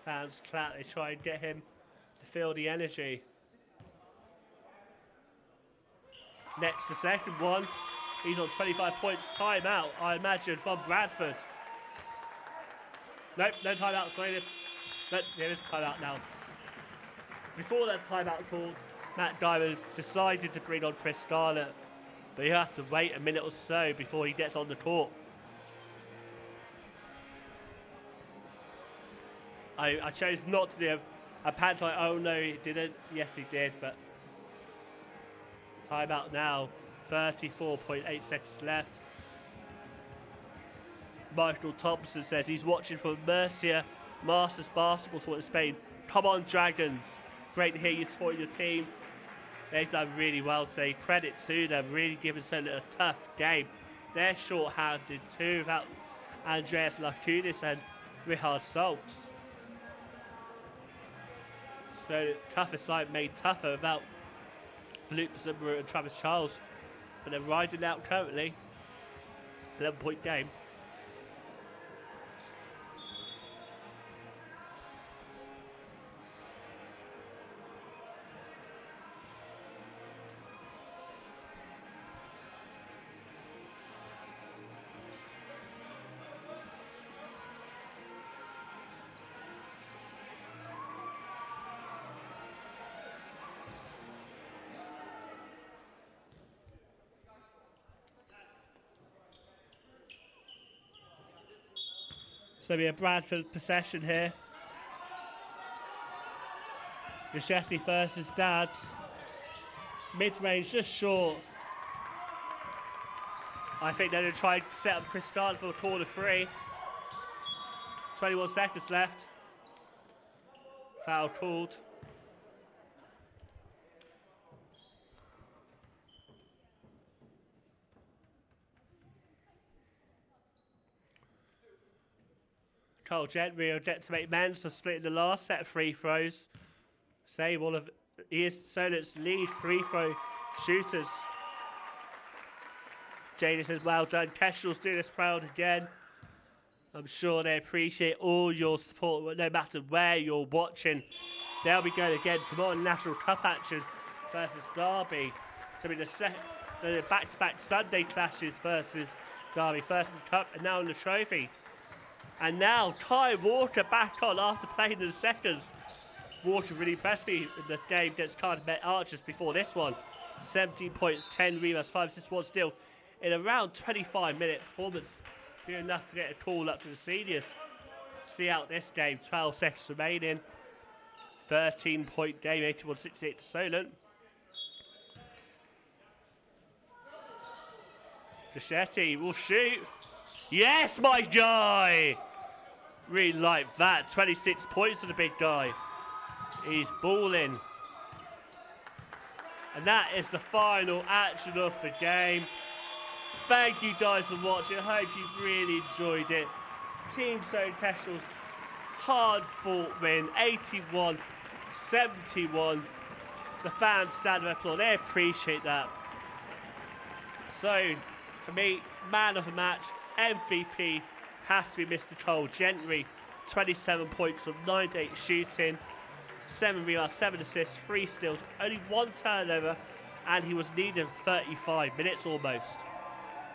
Fans clap, they try and get him to feel the energy. Next, the second one. He's on 25 points. Timeout, I imagine, from Bradford. Nope, no timeout, sorry. Nope, there is a timeout now. Before that timeout called, Matt Diamond decided to bring on Chris Scarlett, but you have to wait a minute or so before he gets on the court. I chose not to do a pantomime. Oh no, he didn't. Yes, he did, but timeout now. 34.8 seconds left. Michael Thompson says he's watching from Murcia Masters Basketball Sport in Spain. Come on, Dragons. Great to hear you supporting your team. They've done really well today. Credit to them, really giving Solent a tough game. They're short-handed too without Andreas Lakunis and Richard Saltz. So toughest side made tougher without Luke Zimmer and Travis Charles. But they're riding out currently. 11-point game. So we have Bradford possession here. Gachetti versus Dads. Mid-range just short. I think they're going to try to set up Chris Scarlett for a corner 3. 21 seconds left. Foul called. Cole Gentry will get to make men's for splitting the last set of free throws. Save all of Solent's lead free throw shooters. Jada says, well done. Kestrels do this proud again. I'm sure they appreciate all your support, no matter where you're watching. They'll be going again tomorrow in National Cup action versus Derby. So in the back-to-back Sunday clashes versus Derby, first in the Cup and now in the Trophy. And now Kai Walker back on after playing in the seconds. Walker really impressed me in the game against Cardiff Met Archers before this one. 17 points, 10 rebounds, 5 assists, 1 steal in around 25-minute performance. Doing enough to get a call up to the seniors. See out this game, 12 seconds remaining. 13-point game, 81-68 to Solent. Gachetti will shoot. Yes, my guy! Really like that. 26 points for the big guy. He's balling. And that is the final action of the game. Thank you guys for watching. I hope you've really enjoyed it. Team Solent Kestrels, hard-fought win, 81-71. The fans stand and applaud. They appreciate that. So, for me, man of the match, MVP has to be Mr. Cole Gentry. 27 points from 9-8 shooting, 7 rebounds, 7 assists, 3 steals, only 1 turnover, and he was needed 35 minutes almost.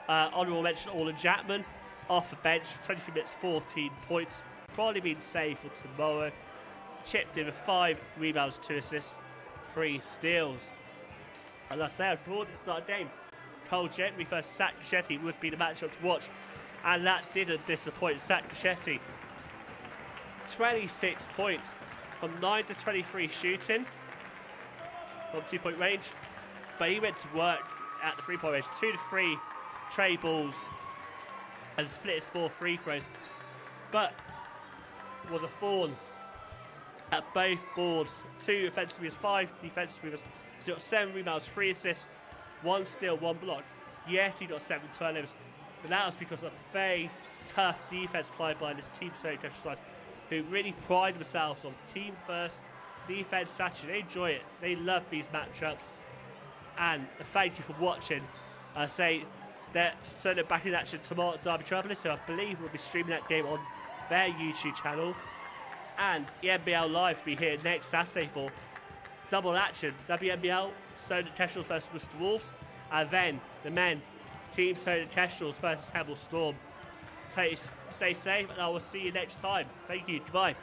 Honourable mention Orlan Jackman, off the bench, 23 minutes, 14 points, probably been saved for tomorrow. Chipped in with 5 rebounds, 2 assists, 3 steals. And I say, I thought it's not a game. Cole Gentry versus Zach Gachetti would be the matchup to watch, and that didn't disappoint. Zach Gachetti, 26 points from 9 to 23 shooting from 2-point range, but he went to work at the 3-point range, 2 to 3 tray balls, and split his 4 free throws, but was a thorn at both boards. 2 offensive rebounds, 5 defensive rebounds. So 7 rebounds, 3 assists, 1 steal, 1 block. Yes, he got 7 turnovers, but that was because of very tough defense played by this Team Solent Kestrels side, who really pride themselves on team first defense strategy. They enjoy it. They love these matchups. And thank you for watching. I say that Solent back in action tomorrow at Derby Travelers, so I believe we'll be streaming that game on their YouTube channel. And the NBL Live will be here next Saturday for double action. WNBL, Solent Kestrels versus Worcester Wolves, and then the men, Team Solent Kestrels versus Hemel Storm. Stay safe, and I will see you next time. Thank you. Goodbye.